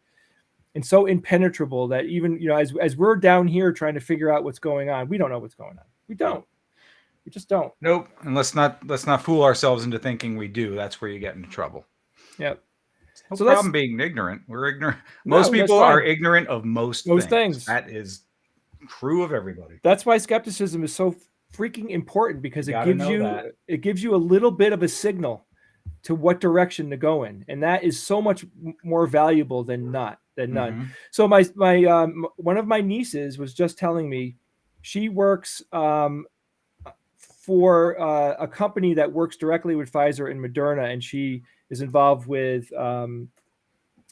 Speaker 1: and so impenetrable that even, as we're down here trying to figure out what's going on, we don't know what's going on. We just don't.
Speaker 2: Nope. And let's not fool ourselves into thinking we do. That's where you get into trouble.
Speaker 1: Yep.
Speaker 2: No problem being ignorant. We're ignorant.
Speaker 1: Most
Speaker 2: people are ignorant of most
Speaker 1: things.
Speaker 2: That is crew of everybody.
Speaker 1: That's why skepticism is so freaking important, because
Speaker 2: You
Speaker 1: it
Speaker 2: gotta
Speaker 1: gives
Speaker 2: know
Speaker 1: you
Speaker 2: that.
Speaker 1: it gives you a little bit of a signal to what direction to go in, and that is so much more valuable than none.
Speaker 2: Mhm.
Speaker 1: So my one of my nieces was just telling me she works for a company that works directly with Pfizer and Moderna, and she is involved with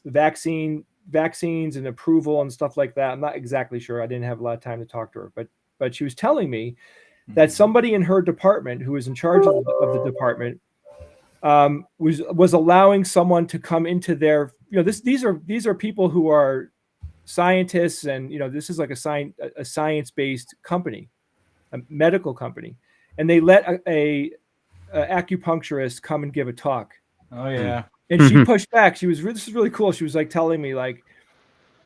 Speaker 1: vaccines and approval and stuff like that. I'm not exactly sure. I didn't have a lot of time to talk to her, but she was telling me that somebody in her department who was in charge of the department was allowing someone to come into their, these are people who are scientists, and this is like a science-based company, a medical company, and they let a acupuncturist come and give a talk.
Speaker 2: Oh yeah.
Speaker 1: And she pushed back. This is really cool. She was like telling me, like,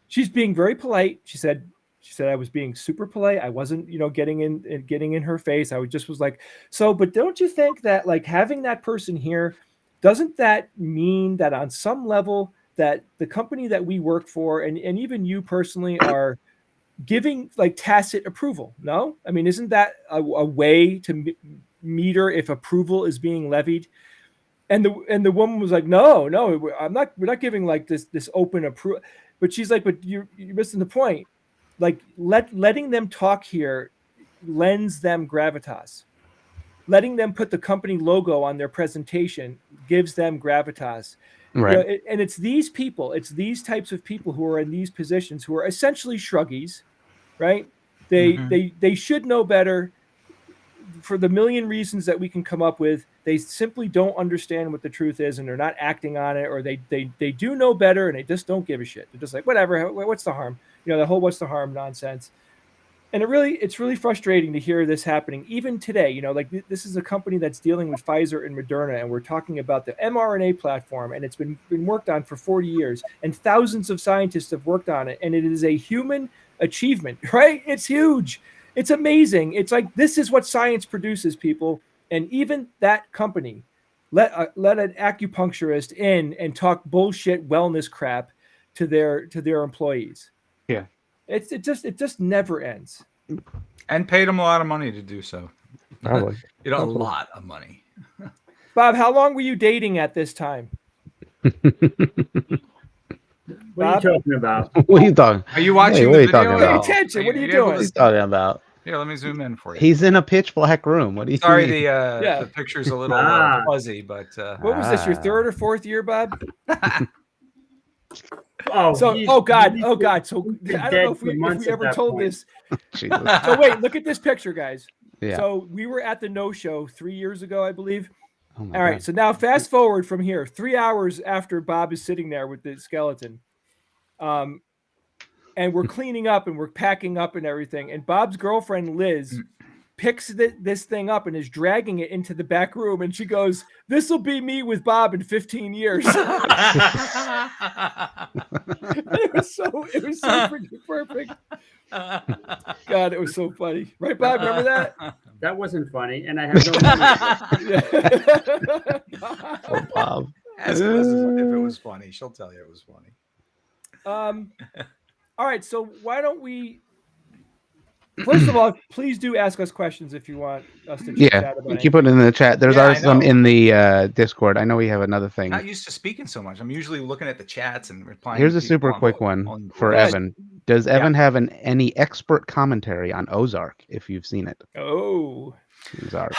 Speaker 1: she's being very polite. She said I was being super polite. I wasn't, getting in her face. I was like, so, but don't you think that, like, having that person here, doesn't that mean that on some level that the company that we work for, and even you personally, are giving like tacit approval? No? I mean, isn't that a way to meter if approval is being levied? And the woman was like, no, we're not giving like this open approval. But she's like, but you're missing the point. Like, letting them talk here lends them gravitas. Letting them put the company logo on their presentation gives them gravitas.
Speaker 3: Right.
Speaker 1: And it's these people, it's these types of people who are in these positions who are essentially shruggies, right? They should know better. For the million reasons that we can come up with, they simply don't understand what the truth is, and they're not acting on it, or they do know better and they just don't give a shit. They're just like, whatever, what's the harm? The whole what's the harm nonsense. And it's really frustrating to hear this happening even today. Like, this is a company that's dealing with Pfizer and Moderna, and we're talking about the mRNA platform, and it's been worked on for 40 years, and thousands of scientists have worked on it, and it is a human achievement, right? It's huge. It's amazing. It's like, this is what science produces, people. And even that company let an acupuncturist in and talk bullshit wellness crap to their employees.
Speaker 3: Yeah.
Speaker 1: It just never ends.
Speaker 2: And paid them a lot of money to do so.
Speaker 3: Probably.
Speaker 2: A lot of money.
Speaker 1: Bob, how long were you dating at this time?
Speaker 4: What are you talking about?
Speaker 3: What are you talking?
Speaker 2: Are you watching
Speaker 3: What
Speaker 2: the
Speaker 3: are you
Speaker 2: video?
Speaker 3: talking
Speaker 1: Pay
Speaker 3: about?
Speaker 1: attention. What are you
Speaker 2: able
Speaker 3: What are
Speaker 1: doing?
Speaker 3: you talking about?
Speaker 2: Here, let me zoom in for you.
Speaker 3: He's in a pitch black room. What do you
Speaker 2: Sorry,
Speaker 3: mean?
Speaker 2: the picture's a little fuzzy, but
Speaker 1: What was this, your third or fourth year, Bob?
Speaker 4: Oh,
Speaker 1: So,
Speaker 4: he's-
Speaker 1: oh God.
Speaker 4: he's
Speaker 1: So
Speaker 4: been
Speaker 1: I don't
Speaker 4: dead
Speaker 1: know if
Speaker 4: for
Speaker 1: we
Speaker 4: months at
Speaker 1: ever
Speaker 4: that
Speaker 1: told
Speaker 4: point.
Speaker 1: this.
Speaker 3: Jesus.
Speaker 1: So wait, look at this picture, guys.
Speaker 3: Yeah.
Speaker 1: So we were at the No Show 3 years ago, I believe.
Speaker 3: Oh my
Speaker 1: All right.
Speaker 3: God.
Speaker 1: So now fast forward from here, 3 hours after Bob is sitting there with the skeleton. And we're cleaning up and we're packing up and everything. And Bob's girlfriend, Liz, picks this thing up and is dragging it into the back room. And she goes, "This will be me with Bob in 15 years." It was so freaking perfect. God, it was so funny. Right, Bob? Remember that?
Speaker 4: That wasn't funny, and I have no memory.
Speaker 3: Poor Bob.
Speaker 2: Ask Liz if it was funny. She'll tell you it was funny.
Speaker 1: All right. So why don't we? First of all, please do ask us questions if you want us to
Speaker 3: Yeah,
Speaker 1: chat about
Speaker 3: keep it in the chat. There's
Speaker 2: Yeah, I
Speaker 3: already some
Speaker 2: know.
Speaker 3: in the Discord. I know we have another thing.
Speaker 2: Not used to speaking so much. I'm usually looking at the chats and replying.
Speaker 3: Here's
Speaker 2: to
Speaker 3: a
Speaker 2: people
Speaker 3: super
Speaker 2: on-
Speaker 3: quick one
Speaker 2: on
Speaker 3: for
Speaker 2: groups.
Speaker 3: Evan. Does Evan have any expert commentary on Ozark if you've seen it?
Speaker 1: Oh,
Speaker 3: Ozark.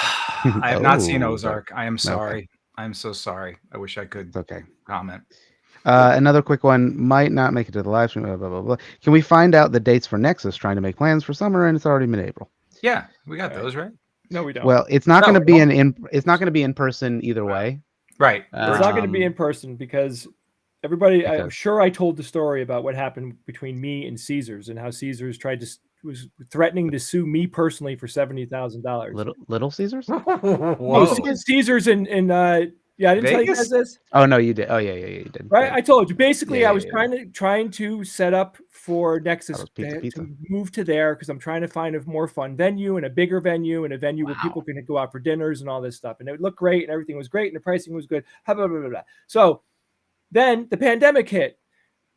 Speaker 2: I have not seen
Speaker 3: Oh,
Speaker 2: Ozark. I am
Speaker 3: okay.
Speaker 2: sorry. I'm so sorry. I wish I could
Speaker 3: It's okay.
Speaker 2: comment.
Speaker 3: Another quick one might not make it to the live stream. Blah, blah, blah, blah. Can we find out the dates for Nexus? Trying to make plans for summer, and it's already mid-April.
Speaker 2: Yeah, we got those right.
Speaker 1: no, we don't.
Speaker 3: Well, it's not
Speaker 2: No,
Speaker 3: going to
Speaker 2: we
Speaker 3: be it's not going to be in person either way.
Speaker 2: Right.
Speaker 1: it's not going to be
Speaker 3: Um,
Speaker 1: in person because everybody. I'm
Speaker 3: because-
Speaker 1: sure I told the story about what happened between me and Caesars and how Caesars was threatening to sue me personally for $70,000.
Speaker 3: Little Caesars?
Speaker 2: Whoa.
Speaker 1: Caesars and yeah, I didn't tell you
Speaker 2: Vegas?
Speaker 1: guys this.
Speaker 3: Oh no, you did. Oh yeah, you did.
Speaker 1: Right,
Speaker 3: Good.
Speaker 1: I told you. Basically,
Speaker 3: Yeah,
Speaker 1: I was
Speaker 3: yeah,
Speaker 1: trying to set up for Nexus
Speaker 3: was pizza.
Speaker 1: to move to there because I'm trying to find a more fun venue and a bigger venue and a venue where people can go out for dinners and all this stuff. And it would look great and everything was great and the pricing was good. Blah, blah, blah, blah, blah. So then the pandemic hit.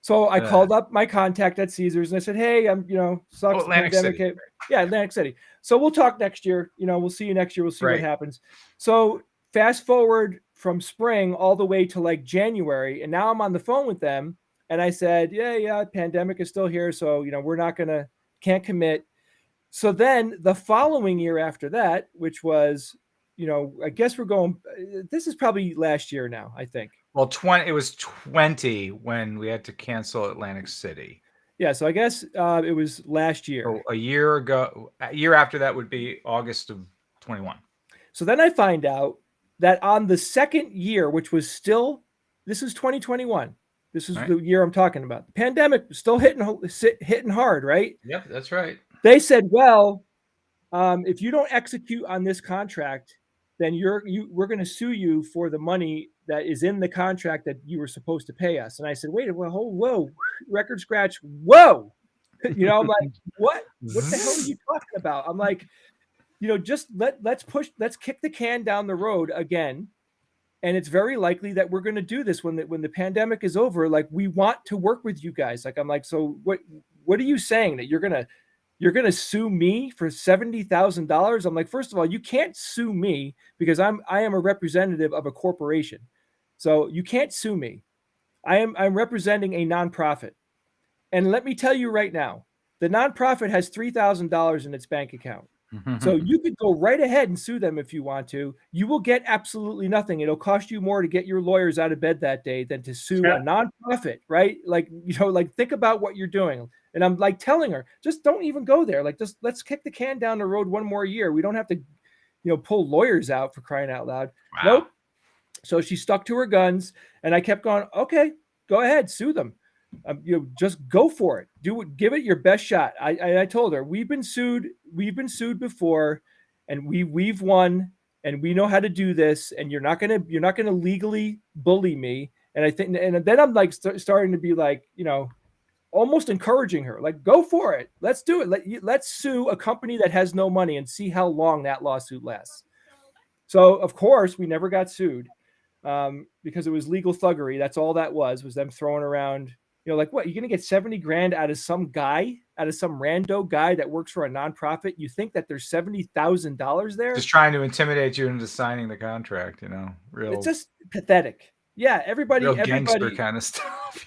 Speaker 1: So I called up my contact at Caesars and I said, "Hey, I'm, sucks the
Speaker 2: Atlantic
Speaker 1: pandemic
Speaker 2: City.
Speaker 1: hit." Yeah, Atlantic City. So we'll talk next year. We'll see you next year. We'll see what
Speaker 2: Right.
Speaker 1: happens. So fast forward from spring all the way to like January, and now I'm on the phone with them, and I said, "Yeah, pandemic is still here, so we're can't commit." So then the following year after that, which was, I guess we're going. This is probably last year now, I think.
Speaker 2: Well, it was 20 when we had to cancel Atlantic City.
Speaker 1: Yeah, so I guess it was last year.
Speaker 2: So a year ago, a year after that would be August of 21.
Speaker 1: So then I find out that on the second year, which was still, this is 2021. This is
Speaker 2: Right.
Speaker 1: the year I'm talking about. The pandemic was still hitting hard, right?
Speaker 2: Yep, that's right.
Speaker 1: They said, well, if you don't execute on this contract, then we're going to sue you for the money that is in the contract that you were supposed to pay us. And I said, wait, whoa, record scratch, whoa. I'm like, what the hell are you talking about? I'm like, just let's kick the can down the road again. And it's very likely that we're going to do this when the pandemic is over. Like, we want to work with you guys. Like, I'm like, so what are you saying, that you're going to sue me for $70,000? I'm like, first of all, you can't sue me because I am a representative of a corporation. So you can't sue me. I'm representing a nonprofit. And let me tell you right now, the nonprofit has $3,000 in its bank account. So you could go right ahead and sue them if you want to. You will get absolutely nothing. It'll cost you more to get your lawyers out of bed that day than to sue a nonprofit, right? Like, think about what you're doing. And I'm like telling her, just don't even go there. Like, just let's kick the can down the road one more year. We don't have to, pull lawyers out, for crying out loud.
Speaker 2: Wow.
Speaker 1: Nope. So she stuck to her guns, and I kept going, okay, go ahead, sue them. Just go for it. Give it your best shot. I told her, we've been sued before, and we've won, and we know how to do this, and you're not gonna legally bully me. And I think, and then I'm like starting to be like, almost encouraging her, like, go for it. Let's do it. Let's sue a company that has no money and see how long that lawsuit lasts. So of course we never got sued, because it was legal thuggery. That's all that was them throwing around, like, what, you're going to get 70 grand out of some rando guy that works for a nonprofit? You think that there's $70,000 there?
Speaker 2: Just trying to intimidate you into signing the contract, real.
Speaker 1: It's just pathetic. Yeah. Everybody
Speaker 2: gangster kind of stuff,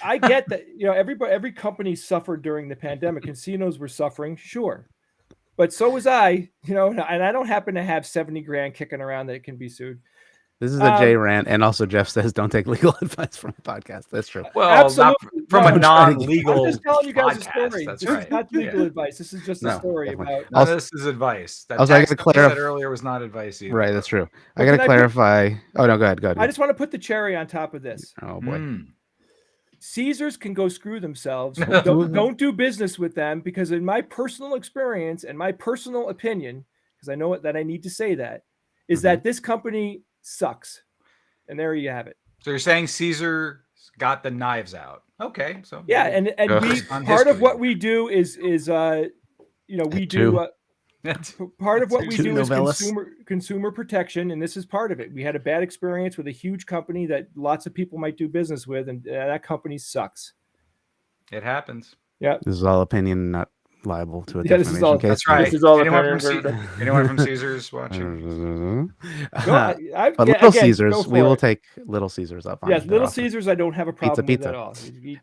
Speaker 1: I get that, every company suffered during the pandemic. Casinos were suffering, sure. But so was I, and I don't happen to have 70 grand kicking around that can be sued.
Speaker 3: This is a J rant, and also Jeff says don't take legal advice from a podcast. That's true.
Speaker 2: Well,
Speaker 1: absolutely.
Speaker 2: not from a non-legal.
Speaker 1: I'm just telling you guys
Speaker 2: podcast.
Speaker 1: a story.
Speaker 2: That's
Speaker 1: this
Speaker 2: right.
Speaker 1: is not legal advice. This is just a story
Speaker 3: definitely.
Speaker 1: about.
Speaker 2: This is advice. That
Speaker 3: also, I
Speaker 2: text
Speaker 3: got to clarify.
Speaker 2: said earlier was not advice either.
Speaker 3: Right, that's true. I got to clarify. Oh no, go ahead.
Speaker 1: I just want to put the cherry on top of this.
Speaker 3: Oh boy.
Speaker 1: Caesars can go screw themselves. Don't do business with them, because in my personal experience and my personal opinion, because I know that I need to say that, is that this company sucks. And there you have it.
Speaker 2: So you're saying Caesar got the knives out? Okay, so
Speaker 1: yeah, and we part of what we do is we do part of what we do is consumer protection, and this is part of it. We had a bad experience with a huge company that lots of people might do business with, and that company sucks.
Speaker 2: It happens.
Speaker 1: Yeah,
Speaker 3: this is all opinion, not liable to a
Speaker 1: defamation case.
Speaker 2: That's right.
Speaker 1: This is all
Speaker 2: anyone from Caesars watching?
Speaker 3: But Little Caesars, we will take Little Caesars up on.
Speaker 1: Yes, Little Caesars, I don't have a problem with at all.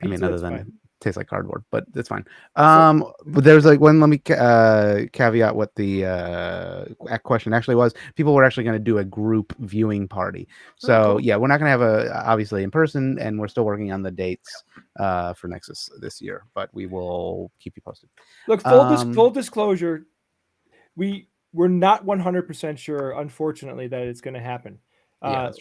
Speaker 3: I mean, other than it tastes like cardboard, but it's fine. But there's like one. Let me caveat what the question actually was. People were actually going to do a group viewing party. So yeah, we're not going to have obviously in person, and we're still working on the dates for Nexus this year, but we will keep you posted.
Speaker 1: Look, full disclosure, we're not 100% sure, unfortunately, that it's going to happen.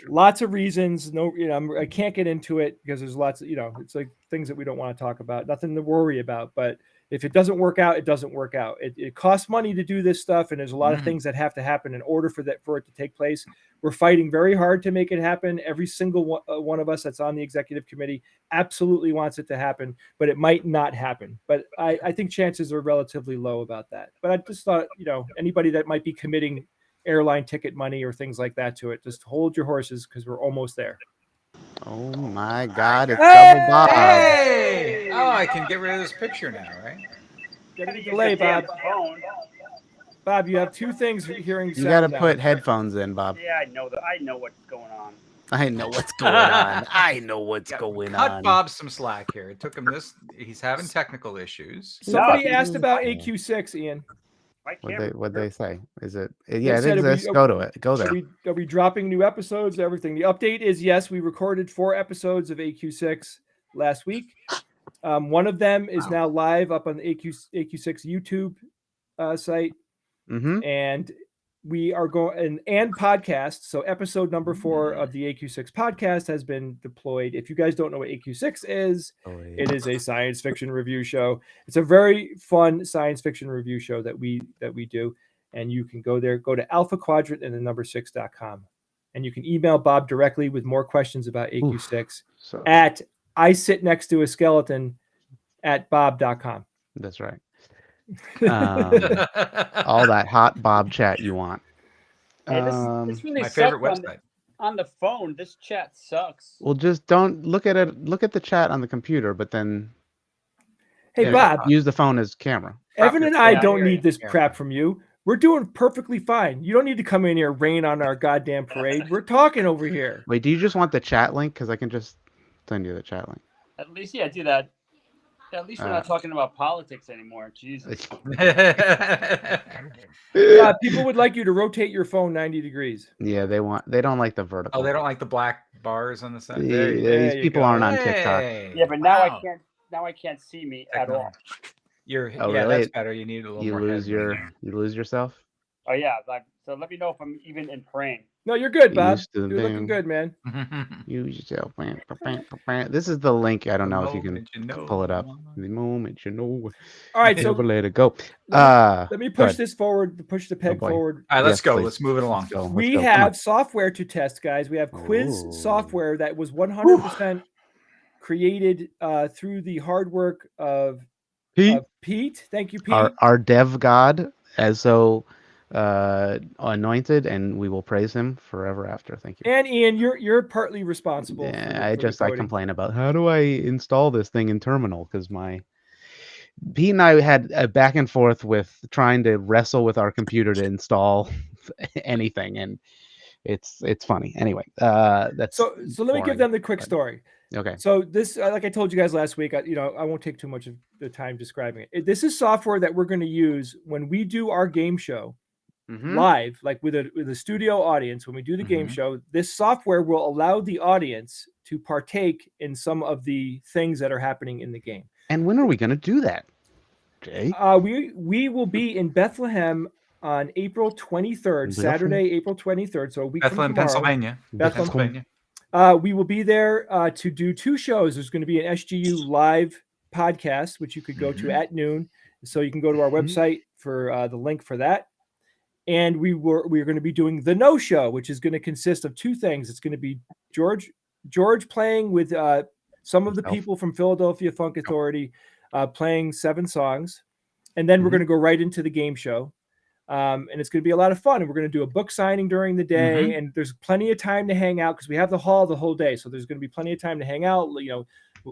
Speaker 1: Lots of reasons. No, I can't get into it because there's lots of, it's like things that we don't want to talk about, nothing to worry about. But if it doesn't work out, it doesn't work out. It costs money to do this stuff, and there's a lot of things that have to happen in order for it to take place. We're fighting very hard to make it happen. Every single one of us that's on the executive committee absolutely wants it to happen, but it might not happen. But I think chances are relatively low about that. But I just thought, anybody that might be committing airline ticket money or things like that to it, just hold your horses, because we're almost there.
Speaker 3: Oh my God! It's
Speaker 1: Hey!
Speaker 3: Double Bob.
Speaker 2: Hey! Oh, I can get rid of this picture now, right?
Speaker 1: Getting a
Speaker 4: Use
Speaker 1: delay,
Speaker 4: the damn
Speaker 1: Bob.
Speaker 4: phone.
Speaker 1: Bob, you have two things hearing
Speaker 3: You got to
Speaker 1: sound now.
Speaker 3: put headphones in, Bob.
Speaker 4: Yeah, I know that. I know what's going on.
Speaker 3: I know what's going on. I know what's
Speaker 2: Yeah,
Speaker 3: going
Speaker 2: cut
Speaker 3: on.
Speaker 2: Bob some slack here. It took him this. He's having technical issues.
Speaker 1: Somebody
Speaker 4: No.
Speaker 1: asked about AQ6, Ian.
Speaker 4: My
Speaker 3: What
Speaker 4: camera.
Speaker 3: they say? Is it?
Speaker 1: They
Speaker 3: Yeah, it
Speaker 1: said,
Speaker 3: exists. Go to it. Go there.
Speaker 1: Are we dropping new episodes? Everything. The update is yes. We recorded 4 episodes of AQ6 last week. One of them is now live up on the AQ6 YouTube site,
Speaker 3: Mm-hmm.
Speaker 1: and we are going and podcast. So episode number 4 of the AQ6 podcast has been deployed. If you guys don't know what AQ6 is, it is a science fiction review show. It's a very fun science fiction review show that we do. And you can go there, go to Alpha Quadrant and the number 6.com. And you can email Bob directly with more questions about AQ6 at I sit next to a skeleton at bob.com.
Speaker 3: That's right. All that hot Bob chat you want.
Speaker 4: Hey, this really
Speaker 2: My
Speaker 4: sucks
Speaker 2: favorite website.
Speaker 4: on the phone. This chat sucks.
Speaker 3: Well, just don't look at it. Look at the chat on the computer, but then
Speaker 1: Hey, Bob,
Speaker 3: use the phone as camera.
Speaker 1: Evan and I
Speaker 4: Yeah, I
Speaker 1: don't
Speaker 4: hear
Speaker 1: need
Speaker 4: you.
Speaker 1: this crap from you. We're doing perfectly fine. You don't need to come in here, rain on our goddamn parade. We're talking over here.
Speaker 3: Wait, do you just want the chat link? Because I can just send you the chat link.
Speaker 4: At least, yeah, do that. At least we're not talking about politics anymore. Jesus.
Speaker 1: People would like you to rotate your phone 90 degrees.
Speaker 3: Yeah, they don't like the vertical.
Speaker 2: Oh, they don't like the black bars on the side.
Speaker 3: These people aren't on TikTok.
Speaker 4: Yeah, but now I can't. Now I can't see me at all.
Speaker 3: Oh,
Speaker 2: yeah,
Speaker 3: really?
Speaker 2: that's better. You need a little more.
Speaker 3: You lose yourself.
Speaker 4: Oh yeah, so let me know if I'm even in frame.
Speaker 1: No, you're good, Bob.
Speaker 3: Used to
Speaker 1: You're
Speaker 3: them.
Speaker 1: looking good, man.
Speaker 3: Use yourself. This is the link. I don't know if you can pull it up. The moment you know.
Speaker 1: All right, so
Speaker 3: never let it go.
Speaker 1: let me push this forward, push the peg
Speaker 3: boy.
Speaker 1: forward.
Speaker 2: All right, let's
Speaker 3: Yes,
Speaker 2: go.
Speaker 3: please.
Speaker 2: Let's move it along.
Speaker 1: We have software to test, guys. We have quiz software that was 100% created through the hard work of Pete. Thank you, Pete.
Speaker 3: Our dev god, as so anointed, and we will praise him forever after. Thank you.
Speaker 1: And Ian, you're partly responsible.
Speaker 3: Yeah,
Speaker 1: for
Speaker 3: I complain about how do I install this thing in terminal, because Pete and I had a back and forth with trying to wrestle with our computer to install anything, and it's funny. Anyway, that's
Speaker 1: so let me give them the quick story.
Speaker 3: Okay.
Speaker 1: So this, like I told you guys last week, I won't take too much of the time describing it. This is software that we're going to use when we do our game show live, like with a studio audience. When we do the game show, this software will allow the audience to partake in some of the things that are happening in the game.
Speaker 3: And when are we going to do that, Jay?
Speaker 1: We will be in Bethlehem on April 23rd, Saturday, April 23rd. So a week
Speaker 2: Bethlehem,
Speaker 1: from tomorrow.
Speaker 2: Pennsylvania.
Speaker 1: Pennsylvania. We will be there to do 2 shows. There's going to be an SGU live podcast, which you could go to at noon. So you can go to our website for the link for that. And we're going to be doing the No Show, which is going to consist of 2 things. It's going to be George playing with some of the people from Philadelphia Funk Authority, playing 7 songs. And then we're going to go right into the game show. And it's going to be a lot of fun. And we're going to do a book signing during the day. And there's plenty of time to hang out because we have the hall the whole day. So there's going to be plenty of time to hang out.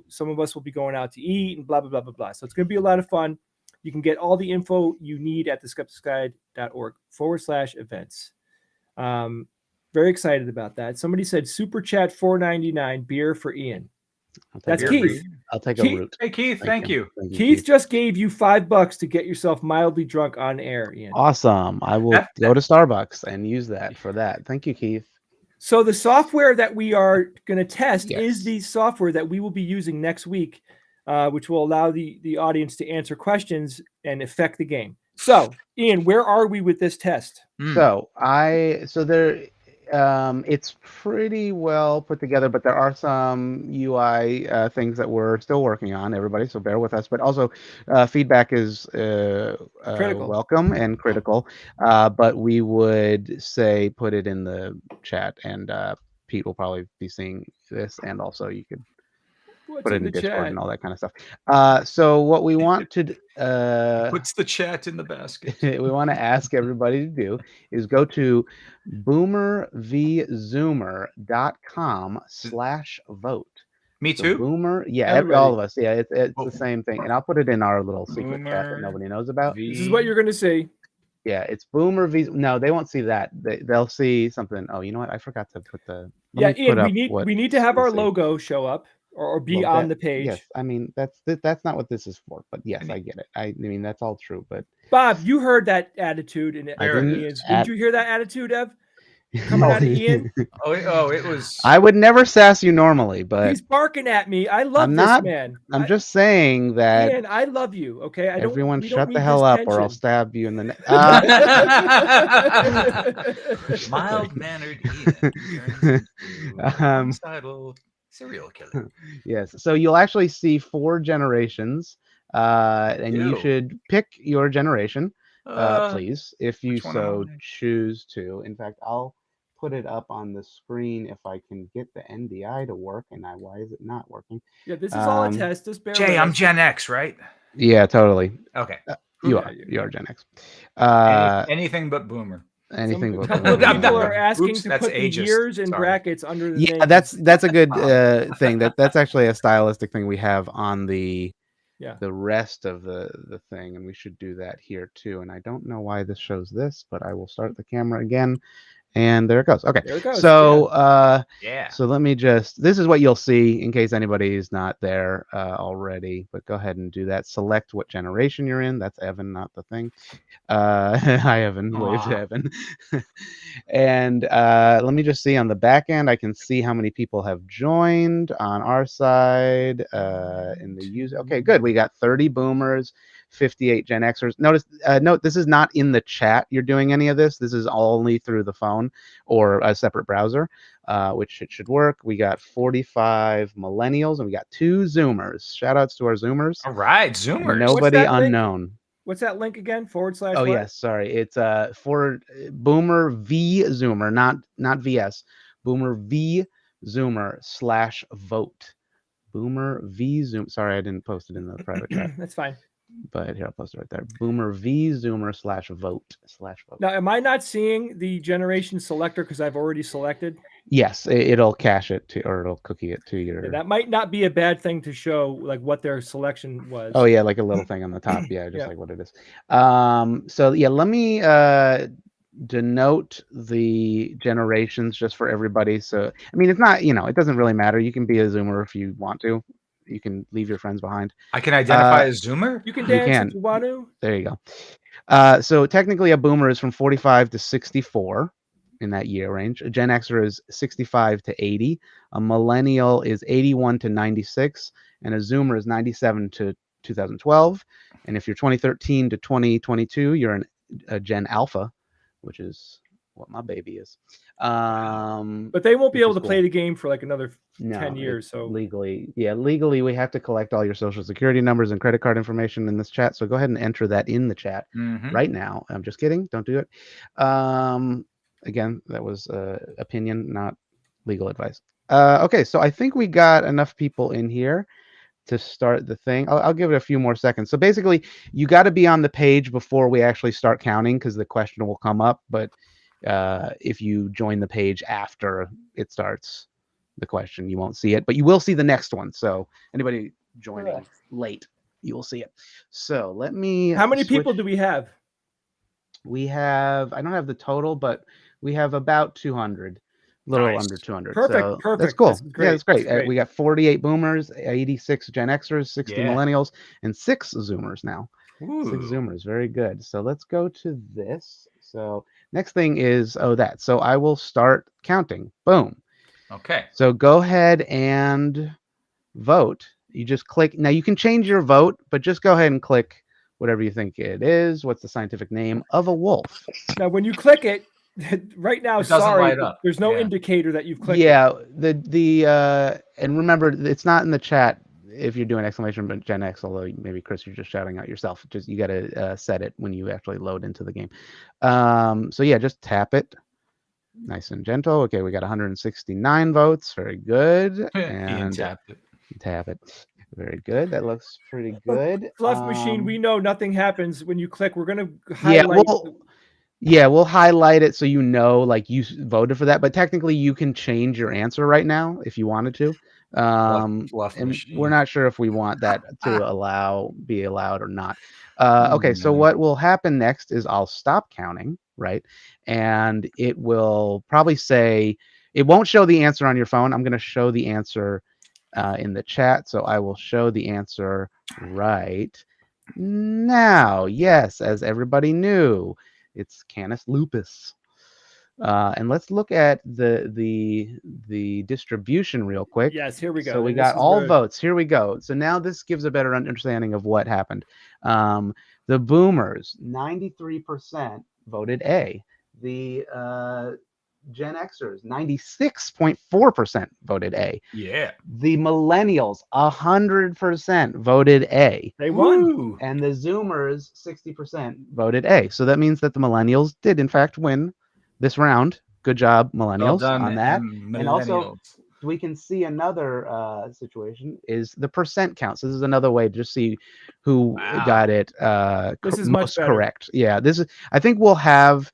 Speaker 1: Some of us will be going out to eat and blah, blah, blah, blah, blah. So it's going to be a lot of fun. You can get all the info you need at theskepticsguide.org/events. Very excited about that. Somebody said super chat $4.99 beer for Ian. That's Keith.
Speaker 3: I'll take a root.
Speaker 2: Hey, Keith, thank you.
Speaker 1: Keith just gave you $5 to get yourself mildly drunk on air, Ian.
Speaker 3: Awesome. I will go to Starbucks and use that for that. Thank you, Keith.
Speaker 1: So the software that we are going to test is the software that we will be using next week, which will allow the audience to answer questions and affect the game. So, Ian, where are we with this test?
Speaker 3: So there, it's pretty well put together, but there are some UI things that we're still working on, everybody, so bear with us. But also, feedback is welcome and critical, but we would say put it in the chat, and Pete will probably be seeing this, and also you could put it in Discord and all that kind of stuff. So what we want to
Speaker 2: Puts the chat in the basket.
Speaker 3: we want to ask everybody to do is go to boomervzoomer.com/vote.
Speaker 2: Me
Speaker 3: So
Speaker 2: too.
Speaker 3: Boomer, yeah,
Speaker 1: Everybody.
Speaker 3: all of us. Yeah, it's
Speaker 2: Oh.
Speaker 3: the same thing. And I'll put it in our little secret chat that
Speaker 2: Boomer
Speaker 3: nobody knows about.
Speaker 1: This is what you're going to see.
Speaker 3: Yeah, it's Boomer V. No, they won't see that. They'll see something. Oh, you know what? I forgot to put the.
Speaker 1: Yeah,
Speaker 3: Let me
Speaker 1: Ian,
Speaker 3: put
Speaker 1: we
Speaker 3: up
Speaker 1: need
Speaker 3: what
Speaker 1: we need to have our
Speaker 3: you'll see.
Speaker 1: logo show up or be
Speaker 3: Well,
Speaker 1: on the page.
Speaker 3: Yes, I mean that's not what this is for. But yes, I get it. I mean that's all true. But
Speaker 1: Bob, you heard that attitude in
Speaker 2: There it
Speaker 1: Ian's.
Speaker 2: is.
Speaker 1: Didn't you hear that attitude, Ev? Coming out of Ian?
Speaker 2: Oh, it was.
Speaker 3: I would never sass you normally, but
Speaker 1: He's barking at me. I love
Speaker 3: I'm
Speaker 1: this
Speaker 3: not.
Speaker 1: man.
Speaker 3: I'm just saying that
Speaker 1: Ian, I love you. Okay,
Speaker 3: everyone
Speaker 1: we don't
Speaker 3: shut the
Speaker 1: need
Speaker 3: hell
Speaker 1: this
Speaker 3: up, or I'll
Speaker 1: tension.
Speaker 3: stab you in the neck.
Speaker 2: Mild-mannered Ian turns into homicidal serial killer.
Speaker 3: Yes. So you'll actually see 4 generations, and you
Speaker 2: Ew.
Speaker 3: should pick your generation, please, if you
Speaker 2: which one am
Speaker 3: so
Speaker 2: I?
Speaker 3: choose to. In fact, I'll put it up on the screen if I can get the NDI to work. And why is it not working?
Speaker 1: Yeah, this is all a test. Just bear
Speaker 2: Jay,
Speaker 1: with
Speaker 2: I'm
Speaker 1: us.
Speaker 2: Gen X, right?
Speaker 3: Yeah, totally.
Speaker 2: Okay.
Speaker 3: You
Speaker 1: Yeah,
Speaker 3: are Gen X.
Speaker 2: Anything but Boomer.
Speaker 3: Anything
Speaker 1: A
Speaker 3: but
Speaker 1: couple of
Speaker 3: Boomer.
Speaker 1: people are asking
Speaker 2: Oops,
Speaker 1: to
Speaker 2: that's
Speaker 1: put the
Speaker 2: ageist.
Speaker 1: years in
Speaker 2: Sorry.
Speaker 1: brackets under the
Speaker 3: Yeah,
Speaker 1: name.
Speaker 3: that's a good thing. That's actually a stylistic thing we have on the rest of the thing, and we should do that here too. And I don't know why this shows this, but I will start the camera again, and there it goes. Okay,
Speaker 1: There it goes.
Speaker 3: so
Speaker 2: Yeah.
Speaker 3: so let me just. This is what you'll see in case anybody's not there already. But go ahead and do that. Select what generation you're in. That's Evan, not the thing. Hi, Evan. Wave to Evan. And let me just see on the back end. I can see how many people have joined on our side in the user. Okay, good. We got 30 boomers, 58 Gen Xers. Note this is not in the chat. You're doing any of this. This is only through the phone or a separate browser, which it should work. We got 45 millennials and we got 2 Zoomers. Shout outs to our Zoomers.
Speaker 2: All right, Zoomers.
Speaker 3: Nobody unknown.
Speaker 1: What's that link again? /
Speaker 3: Oh
Speaker 1: what?
Speaker 3: yes, sorry. It's for Boomer V Zoomer, not VS. Boomer V Zoomer /vote. Boomer V Zoom. Sorry, I didn't post it in the private chat.
Speaker 1: That's fine.
Speaker 3: But here, I'll post it right there. Boomer V Zoomer /vote.
Speaker 1: Now, am I not seeing the generation selector because I've already selected?
Speaker 3: Yes, it'll cache it to, or it'll cookie it to your.
Speaker 1: Yeah, that might not be a bad thing to show, like what their selection was.
Speaker 3: Oh yeah, like a little thing on the top. Yeah, just like what it is. So yeah, let me denote the generations just for everybody. So I mean, it's not, it doesn't really matter. You can be a Zoomer if you want to. You can leave your friends behind.
Speaker 2: I can identify as Zoomer.
Speaker 1: You can dance
Speaker 3: can.
Speaker 1: if you want to.
Speaker 3: There you go. So technically, a Boomer is from 45 to 64 in that year range. A Gen Xer is 65 to 80. A Millennial is 81 to 96, and a Zoomer is 97 to 2012. And if you're 2013 to 2022, you're a Gen Alpha, which is what my baby is.
Speaker 1: But they won't be able to play the game for like another 10 years. So
Speaker 3: legally we have to collect all your social security numbers and credit card information in this chat. So go ahead and enter that in the chat right now. I'm just kidding. Don't do it. Again, that was opinion, not legal advice. Okay, so I think we got enough people in here to start the thing. I'll give it a few more seconds. So basically, you got to be on the page before we actually start counting because the question will come up. But if you join the page after it starts the question, you won't see it, but you will see the next one. So anybody joining late, you will see it. So let me.
Speaker 1: How many people do we have?
Speaker 3: We have, I don't have the total, but we have about 200. A little under 200.
Speaker 1: Perfect.
Speaker 3: That's cool.
Speaker 1: That's great.
Speaker 3: Yeah, that's great.
Speaker 1: That's great.
Speaker 3: We got 48 boomers, 86 Gen Xers, 60
Speaker 2: Yeah.
Speaker 3: millennials, and 6 Zoomers now.
Speaker 2: Ooh.
Speaker 3: 6 Zoomers. Very good. So let's go to this. So next thing is, that. So I will start counting. Boom.
Speaker 2: Okay.
Speaker 3: So go ahead and vote. You just click. Now you can change your vote, but just go ahead and click whatever you think it is. What's the scientific name of a wolf?
Speaker 1: Now, when you click it, right now,
Speaker 2: It doesn't light up.
Speaker 1: there's no indicator that you've clicked.
Speaker 3: Yeah, and remember, it's not in the chat if you're doing exclamation but Gen X, although maybe Chris, you're just shouting out yourself. Just you got to set it when you actually load into the game. So yeah, just tap it. Nice and gentle. Okay, we got 169 votes. Very good.
Speaker 2: Ian
Speaker 3: And
Speaker 2: tapped it.
Speaker 3: Tap it. Very good. That looks pretty good.
Speaker 1: Fluff Machine, we know nothing happens when you click. We're going to
Speaker 3: Yeah,
Speaker 1: highlight.
Speaker 3: we'll highlight it so you know, like, you voted for that. But technically, you can change your answer right now if you wanted to.
Speaker 2: Fluff
Speaker 3: And
Speaker 2: Machine.
Speaker 3: we're not sure if we want that to be allowed or not. Okay, so
Speaker 2: No.
Speaker 3: what will happen next is I'll stop counting, right? And it will probably say, it won't show the answer on your phone. I'm going to show the answer in the chat. So I will show the answer right now. Yes, as everybody knew, it's Canis lupus. And let's look at the distribution real quick.
Speaker 1: Yes, here we go.
Speaker 3: So we
Speaker 1: And
Speaker 3: got
Speaker 1: this is
Speaker 3: all
Speaker 1: where-
Speaker 3: votes. Here we go. So now this gives a better understanding of what happened. The boomers, 93% voted A. The Gen Xers, 96.4% voted A.
Speaker 2: Yeah.
Speaker 3: The millennials, 100% voted A.
Speaker 1: They won.
Speaker 2: Woo.
Speaker 3: And the Zoomers, 60% voted A. So that means that the millennials did, in fact, win this round. Good job, millennials,
Speaker 2: Well done
Speaker 3: on that. And also,
Speaker 2: millennials.
Speaker 3: we can see another situation is the percent count. So this is another way to just see who
Speaker 2: Wow.
Speaker 3: got it
Speaker 1: This is much
Speaker 3: most
Speaker 1: better.
Speaker 3: correct. Yeah, this is. I think we'll have.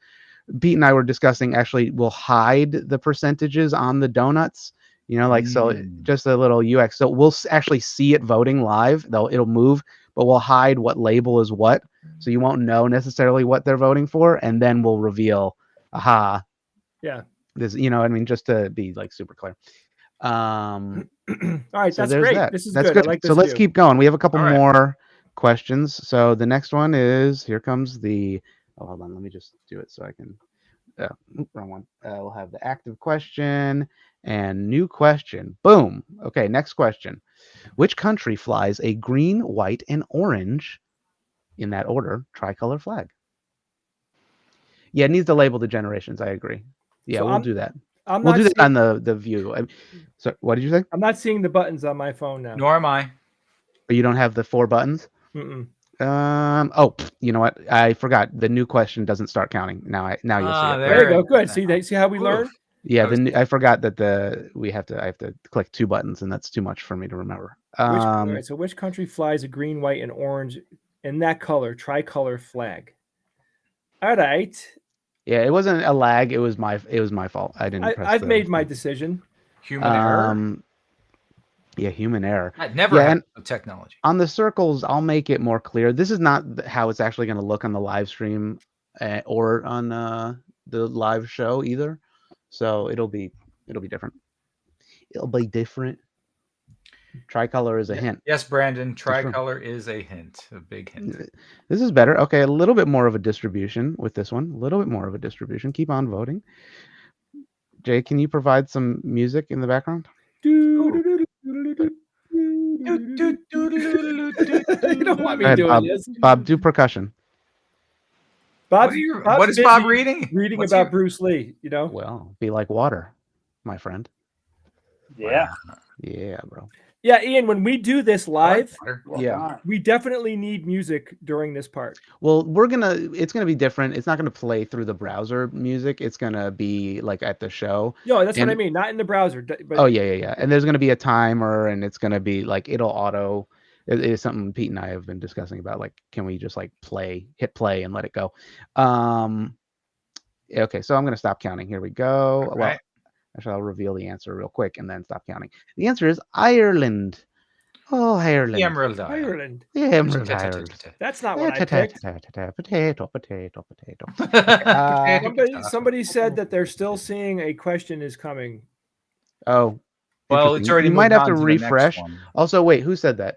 Speaker 3: Pete and I were discussing, actually we'll hide the percentages on the donuts, you know, like, so just a little UX. So we'll actually see it voting live, though it'll move, but we'll hide what label is what. So you won't know necessarily what they're voting for. And then we'll reveal, aha.
Speaker 1: Yeah.
Speaker 3: This, you know, I mean, just to be like super clear.
Speaker 1: All right,
Speaker 3: So
Speaker 1: that's
Speaker 3: there's
Speaker 1: great.
Speaker 3: that.
Speaker 1: This is
Speaker 3: That's
Speaker 1: good. I like this
Speaker 3: so let's
Speaker 1: view.
Speaker 3: keep going. We have a couple
Speaker 2: All right.
Speaker 3: more questions. So the next one is, here comes the, oh, hold on, let me just do it so I can, wrong one. We'll have the active question and new question. Boom. Okay, next question. Which country flies a green, white, and orange, in that order, tricolor flag? Yeah, it needs to label the generations. I agree. Yeah,
Speaker 1: So
Speaker 3: we'll do that.
Speaker 1: I'm
Speaker 3: We'll
Speaker 1: not
Speaker 3: do that
Speaker 1: seeing,
Speaker 3: on the view. So what did you say?
Speaker 1: I'm not seeing the buttons on my phone now.
Speaker 2: Nor am I.
Speaker 3: Or you don't have the 4 buttons?
Speaker 1: Mm-mm.
Speaker 3: Oh, you know what? I forgot. The new question doesn't start counting. Now you'll see it.
Speaker 1: There you
Speaker 2: There
Speaker 1: go.
Speaker 2: it
Speaker 1: Good.
Speaker 2: is.
Speaker 1: See how we
Speaker 2: Oof.
Speaker 1: learn?
Speaker 3: Yeah,
Speaker 2: Okay.
Speaker 3: I forgot that I have to click 2 buttons, and that's too much for me to remember.
Speaker 1: All right, so which country flies a green, white, and orange in that color, tricolor flag? All right.
Speaker 3: Yeah, it wasn't a lag. It was my fault. I didn't press
Speaker 1: I've
Speaker 3: the
Speaker 1: made my
Speaker 3: thing.
Speaker 1: decision.
Speaker 2: Human error.
Speaker 3: Yeah, human error.
Speaker 2: I'd never
Speaker 3: Yeah,
Speaker 2: had
Speaker 3: and
Speaker 2: the technology.
Speaker 3: on the circles, I'll make it more clear. This is not how it's actually going to look on the live stream or on the live show either. So it'll be different. It'll be different. Tricolor is a hint.
Speaker 2: Yes, Brandon.
Speaker 3: true.
Speaker 2: Tricolor is a hint. A big hint.
Speaker 3: This is better. Okay, a little bit more of a distribution with this one. A little bit more of a distribution. Keep on voting. Jay, can you provide some music in the background?
Speaker 1: You don't want me
Speaker 3: Go ahead,
Speaker 1: doing
Speaker 3: Bob.
Speaker 1: this.
Speaker 3: Bob, do percussion.
Speaker 1: Bob's
Speaker 2: What is Bob
Speaker 1: busy
Speaker 2: reading?
Speaker 1: Reading
Speaker 2: What's
Speaker 1: about
Speaker 2: he-
Speaker 1: Bruce Lee, you know?
Speaker 3: Well, be like water, my friend.
Speaker 4: Yeah.
Speaker 3: Yeah, bro.
Speaker 1: Yeah, Ian, when we do this
Speaker 2: I like
Speaker 1: live,
Speaker 2: water.
Speaker 3: Yeah.
Speaker 1: we definitely need music during this part.
Speaker 3: Well, it's gonna be different. It's not gonna play through the browser music. It's gonna be like at the show.
Speaker 1: No, that's what I
Speaker 3: And-
Speaker 1: mean. Not in the browser. But
Speaker 3: Oh yeah. And there's gonna be a timer, and it's gonna be like it'll auto. It is something Pete and I have been discussing about. Like, can we just like hit play and let it go? Okay, so I'm gonna stop counting. Here we go.
Speaker 2: All
Speaker 3: Well,
Speaker 2: right.
Speaker 3: actually, I'll reveal the answer real quick and then stop counting. The answer is Ireland. Oh, Ireland.
Speaker 2: The Emerald Isle.
Speaker 1: Ireland.
Speaker 3: The Emerald Isles.
Speaker 1: That's not what I picked.
Speaker 3: Potato.
Speaker 1: Somebody said that they're still seeing a question is coming.
Speaker 3: Oh,
Speaker 2: Well, it's
Speaker 3: interesting.
Speaker 2: already
Speaker 3: You might
Speaker 2: moved
Speaker 3: have
Speaker 2: on
Speaker 3: to
Speaker 2: the next
Speaker 3: refresh.
Speaker 2: one.
Speaker 3: Also, wait, who said that?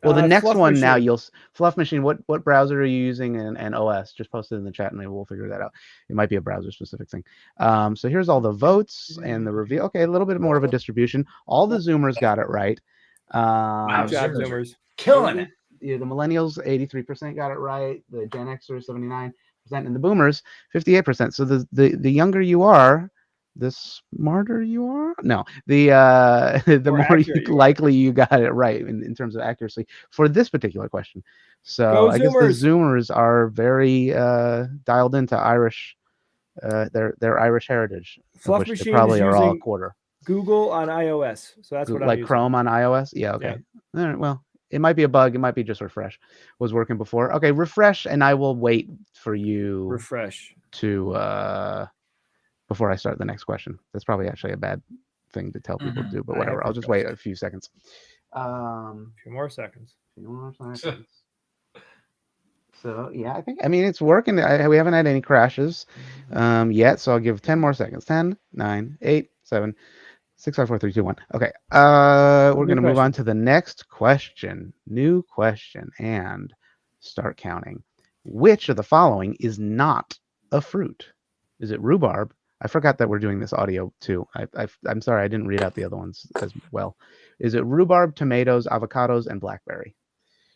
Speaker 3: Well, the next
Speaker 1: Fluff
Speaker 3: one now,
Speaker 1: Machine.
Speaker 3: Fluff Machine. What browser are you using and OS? Just post it in the chat, and maybe we'll figure that out. It might be a browser specific thing. So here's all the votes and the review. Okay, a little bit more of a distribution. All the Zoomers got it right.
Speaker 1: Good job,
Speaker 2: Zoomers are
Speaker 1: Zoomers.
Speaker 2: Killing it.
Speaker 3: Yeah, the millennials, 83% got it right. The Gen Xers, 79%, and the Boomers, 58%. So the younger you are, the smarter you are. No, the
Speaker 1: More
Speaker 3: more
Speaker 1: accurate you are.
Speaker 3: likely you got it right in terms of accuracy for this particular question. So
Speaker 1: Go
Speaker 3: I guess the
Speaker 1: Zoomers.
Speaker 3: Zoomers are very dialed into Irish, their Irish heritage, of
Speaker 1: Fluff
Speaker 3: which they
Speaker 1: Machine
Speaker 3: probably
Speaker 1: is
Speaker 3: are all a
Speaker 1: using
Speaker 3: quarter.
Speaker 1: Google on iOS. So that's what I'm
Speaker 3: like
Speaker 1: using.
Speaker 3: Chrome on iOS. Yeah. Okay. All right, well, it might be a bug. It might be just refresh was working before. Okay, refresh, and I will wait for you
Speaker 1: Refresh.
Speaker 3: to before I start the next question. That's probably actually a bad thing to tell people to do, but
Speaker 1: I
Speaker 3: whatever.
Speaker 1: have
Speaker 3: I'll just wait
Speaker 1: refreshed.
Speaker 3: a few seconds.
Speaker 1: A few more seconds.
Speaker 3: So yeah, I mean it's working. We haven't had any crashes yet, so I'll give 10 more seconds. 10, 9, 8, 7, 6, 5, 4, 3, 2, 1. Okay. We're going to move on to the next question. New question, and start counting. Which of the following is not a fruit? Is it rhubarb? I forgot that we're doing this audio too. I'm sorry, I didn't read out the other ones as well. Is it rhubarb, tomatoes, avocados, and blackberry?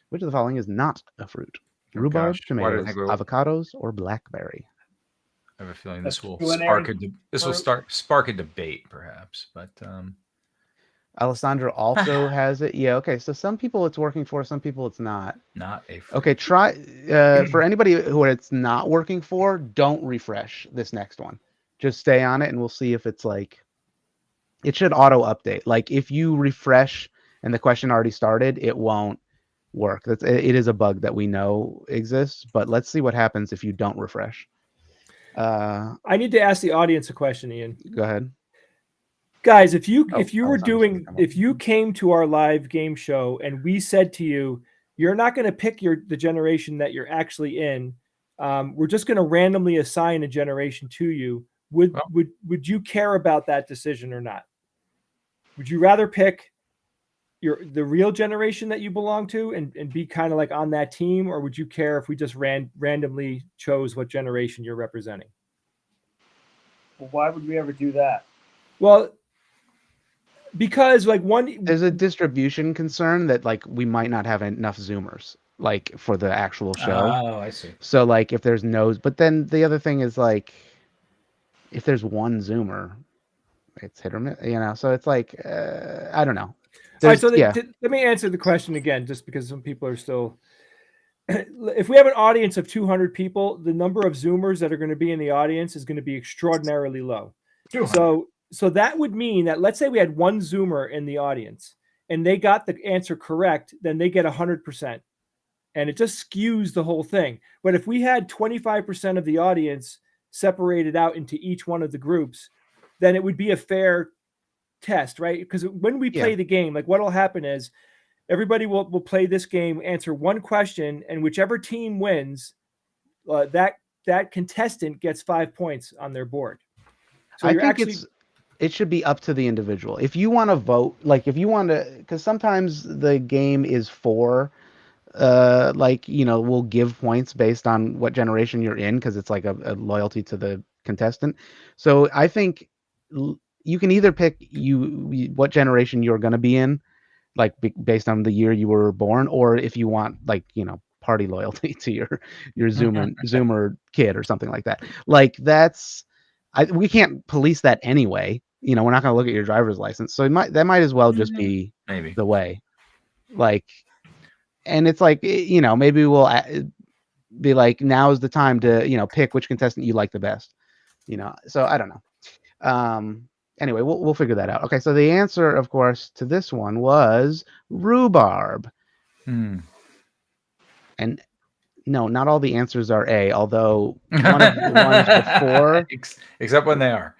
Speaker 3: Which of the following is not a fruit? Rhubarb,
Speaker 2: Gosh, why do I
Speaker 3: tomatoes,
Speaker 2: think we'll-
Speaker 3: avocados, or blackberry?
Speaker 2: I have a feeling
Speaker 4: That's
Speaker 2: this will
Speaker 4: culinary
Speaker 2: spark a debate, perhaps. But
Speaker 3: Alessandro also has it. Yeah. Okay. So some people it's working for, some people it's not.
Speaker 2: not a fruit.
Speaker 3: Okay. Try for anybody who it's not working for. Don't refresh this next one. Just stay on it, and we'll see if it's like. It should auto update. Like if you refresh and the question already started, it won't work. It is a bug that we know exists. But let's see what happens if you don't refresh.
Speaker 1: I need to ask the audience a question, Ian.
Speaker 3: Go ahead.
Speaker 1: Guys, if you came to our live game show and we said to you, you're not going to pick the generation that you're actually in, we're just going to randomly assign a generation to you, would you care about that decision or not? Would you rather pick the real generation that you belong to and be kind of like on that team, or would you care if we just randomly chose what generation you're representing?
Speaker 4: Well, why would we ever do that?
Speaker 1: Well, because
Speaker 3: there's a distribution concern that like we might not have enough Zoomers like for the actual show.
Speaker 2: Oh, I see.
Speaker 3: So like if there's no, but then the other thing is like if there's one Zoomer, it's hit or miss, So it's like I don't know.
Speaker 1: All right, so let me answer the question again, just because some people are still. If we have an audience of 200 people, the number of Zoomers that are going to be in the audience is going to be extraordinarily low. 200. So that would mean that let's say we had one Zoomer in the audience and they got the answer correct, then they get 100%. And it just skews the whole thing. But if we had 25% of the audience separated out into each one of the groups, then it would be a fair test, right? Because when we play the game, like what'll happen is everybody will play this game, answer one question, and whichever team wins, that contestant gets 5 points on their board. So
Speaker 3: I think it should be up to the individual. If you want to vote, like if you want to, because sometimes the game is for, we'll give points based on what generation you're in because it's like a loyalty to the contestant. So I think you can either pick what generation you're going to be in, like based on the year you were born, or if you want party loyalty to your Zoomer kid or something like that. Like we can't police that anyway. We're not going to look at your driver's license. So that might as well just be
Speaker 2: maybe
Speaker 3: the way. Like, and it's like, maybe we'll be like, now is the time to, pick which contestant you like the best. So I don't know. Anyway, we'll figure that out. Okay, so the answer, of course, to this one was rhubarb. And no, not all the answers are A, although one of the ones before...
Speaker 2: Except when they are.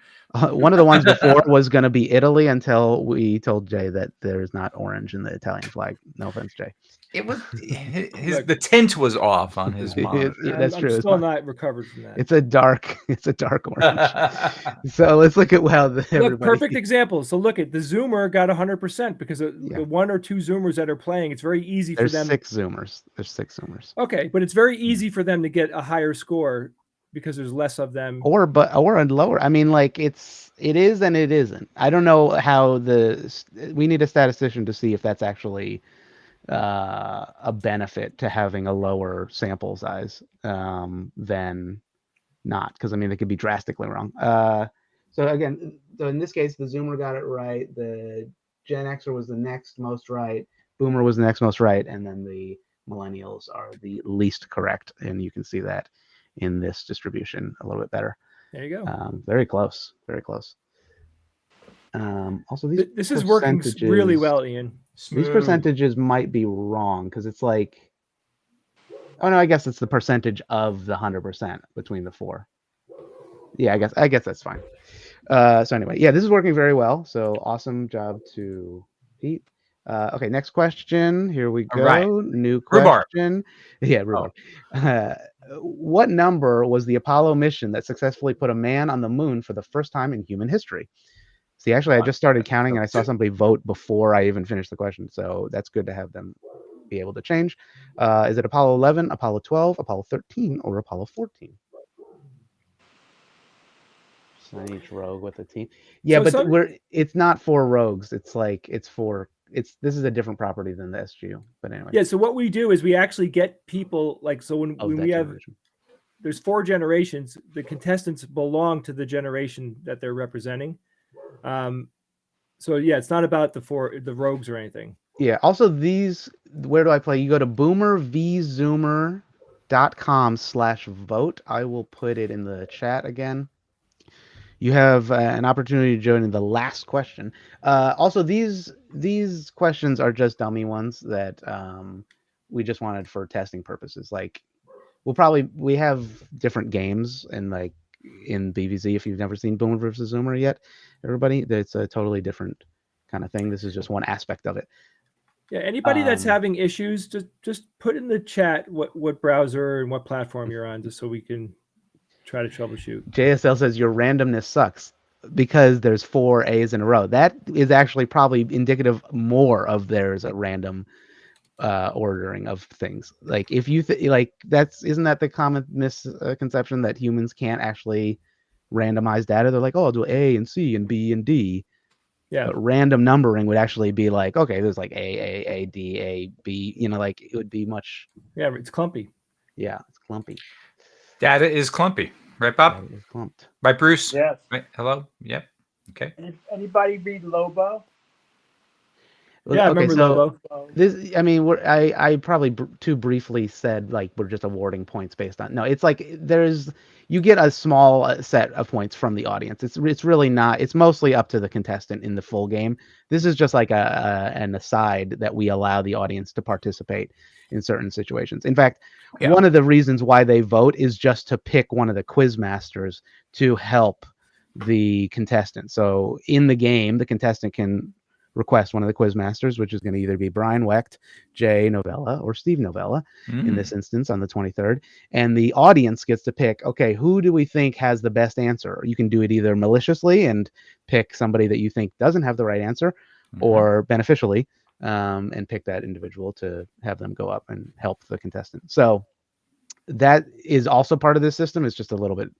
Speaker 3: One of the ones before was going to be Italy until we told Jay that there's not orange in the Italian flag. No offense, Jay.
Speaker 2: It was the tint was off on his monitor.
Speaker 3: That's true.
Speaker 1: I'm still not recovered from that.
Speaker 3: It's a dark orange. So let's look at
Speaker 1: perfect example. So look at the Zoomer got 100% because the one or two Zoomers that are playing, it's very easy for them.
Speaker 3: There's 6 Zoomers.
Speaker 1: Okay, but it's very easy for them to get a higher score because there's less of them.
Speaker 3: Or a lower. I mean, like it is and it isn't. I don't know how we need a statistician to see if that's actually a benefit to having a lower sample size than not, because I mean they could be drastically wrong. So again, in this case, the Zoomer got it right. The Gen Xer was the next most right. Boomer was the next most right, and then the Millennials are the least correct, and you can see that in this distribution a little bit better.
Speaker 1: There you go.
Speaker 3: Very close. Very close. Also, these
Speaker 1: This is working really
Speaker 3: percentages-
Speaker 1: well, Ian.
Speaker 3: These percentages might be wrong because it's like, oh no, I guess it's the percentage of the 100% between the four. Yeah, I guess that's fine. So anyway, yeah, this is working very well. So awesome job to Pete. Okay, next question. Here we go.
Speaker 2: All right.
Speaker 3: New
Speaker 2: Rhubarb.
Speaker 3: question. Yeah, rhubarb. What number was the Apollo mission that successfully put a man on the moon for the first time in human history? See, actually, I just started counting and I saw somebody vote before I even finished the question. So that's good to have them be able to change. Is it Apollo 11, Apollo 12, Apollo 13, or Apollo 14? Assign each rogue with a team. Yeah,
Speaker 1: So
Speaker 3: but it's not for rogues. It's like this is a different property than the SGU. But anyway.
Speaker 1: Yeah. So what we do is we actually get people like, so when we have,
Speaker 3: generation.
Speaker 1: there's 4 generations, the contestants belong to the generation that they're representing. So yeah, it's not about the rogues or anything.
Speaker 3: Yeah. Also, where do I play? You go to boomervzoomer.com/vote. I will put it in the chat again. You have an opportunity to join in the last question. Also, these questions are just dummy ones that we just wanted for testing purposes. Like, we have different games and like in BVZ. If you've never seen Boomer versus Zoomer yet, everybody, it's a totally different kind of thing. This is just one aspect of it.
Speaker 1: Yeah. Anybody that's having issues, just put in the chat what browser and what platform you're on, just so we can try to troubleshoot.
Speaker 3: JSL says your randomness sucks because there's 4 A's in a row. That is actually probably indicative more of there's a random ordering of things. Like if you isn't that the common misconception that humans can't actually randomize data? They're like, oh, I'll do A and C and B and D.
Speaker 1: Yeah.
Speaker 3: But random numbering would actually be like, okay, there's like A, D, A, B. Like it would be much.
Speaker 1: Yeah, it's clumpy.
Speaker 3: Yeah, it's clumpy.
Speaker 2: Data is clumpy, right, Bob?
Speaker 3: Data is clumped.
Speaker 2: Right, Bruce?
Speaker 4: Yes.
Speaker 2: Right. Hello? Yep. Okay.
Speaker 4: Anybody read Lobo?
Speaker 1: Yeah, I remember Lobo.
Speaker 3: This, I mean, I probably too briefly said like we're just awarding points based on. No, it's like you get a small set of points from the audience. It's really not. It's mostly up to the contestant in the full game. This is just like an aside that we allow the audience to participate in certain situations. In fact, one of the reasons why they vote is just to pick one of the quiz masters to help the contestant. So in the game, the contestant can request one of the quiz masters, which is going to either be Brian Wecht, Jay Novella, or Steve Novella in this instance on the 23rd. And the audience gets to pick, okay, who do we think has the best answer? You can do it either maliciously and pick somebody that you think doesn't have the right answer, or beneficially and pick that individual to have them go up and help the contestant. So that is also part of this system. It's just a little bit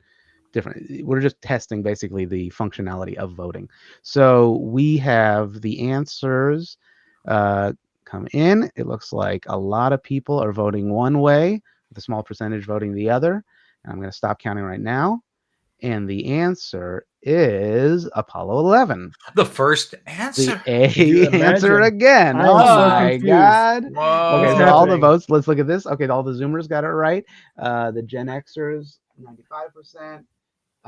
Speaker 3: different. We're just testing basically the functionality of voting. So we have the answers come in. It looks like a lot of people are voting one way, with a small percentage voting the other. And I'm going to stop counting right now. And the answer is Apollo 11.
Speaker 2: The first answer.
Speaker 3: The A answer again.
Speaker 1: I'm
Speaker 3: Oh
Speaker 1: so
Speaker 3: my
Speaker 1: confused.
Speaker 3: God.
Speaker 2: Whoa.
Speaker 3: Okay, so all the votes, let's look at this. Okay, all the Zoomers got it right. The Gen Xers, 95%.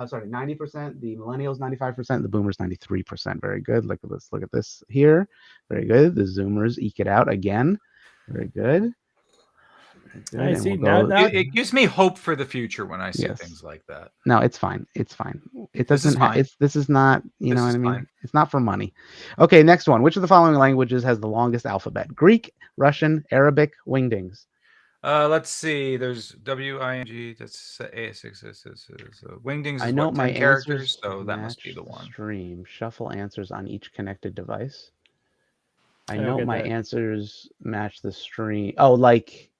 Speaker 3: Sorry, 90%. The Millennials, 95%. The Boomers, 93%. Very good. Let's look at this here. Very good. The Zoomers eke it out again. Very good.
Speaker 1: I
Speaker 3: And
Speaker 1: see.
Speaker 3: we'll
Speaker 1: Now
Speaker 2: It gives me hope for the future when I see things like that.
Speaker 3: No, it's fine. It's fine. It
Speaker 2: This is
Speaker 3: doesn't.
Speaker 2: fine.
Speaker 3: This is not. You
Speaker 2: This
Speaker 3: know what
Speaker 2: is
Speaker 3: I mean?
Speaker 2: fine.
Speaker 3: It's not for money. Okay, next one. Which of the following languages has the longest alphabet? Greek, Russian, Arabic, Wingdings.
Speaker 2: Let's see. There's WING. That's A6. Wingdings
Speaker 3: I
Speaker 2: is
Speaker 3: know
Speaker 2: what,
Speaker 3: my
Speaker 2: 10 characters,
Speaker 3: answers
Speaker 2: so that must be
Speaker 3: match
Speaker 2: the one.
Speaker 3: Stream. Shuffle answers on each connected device. I
Speaker 1: don't
Speaker 3: know
Speaker 1: get
Speaker 3: my
Speaker 1: that.
Speaker 3: answers match the stream. Oh, like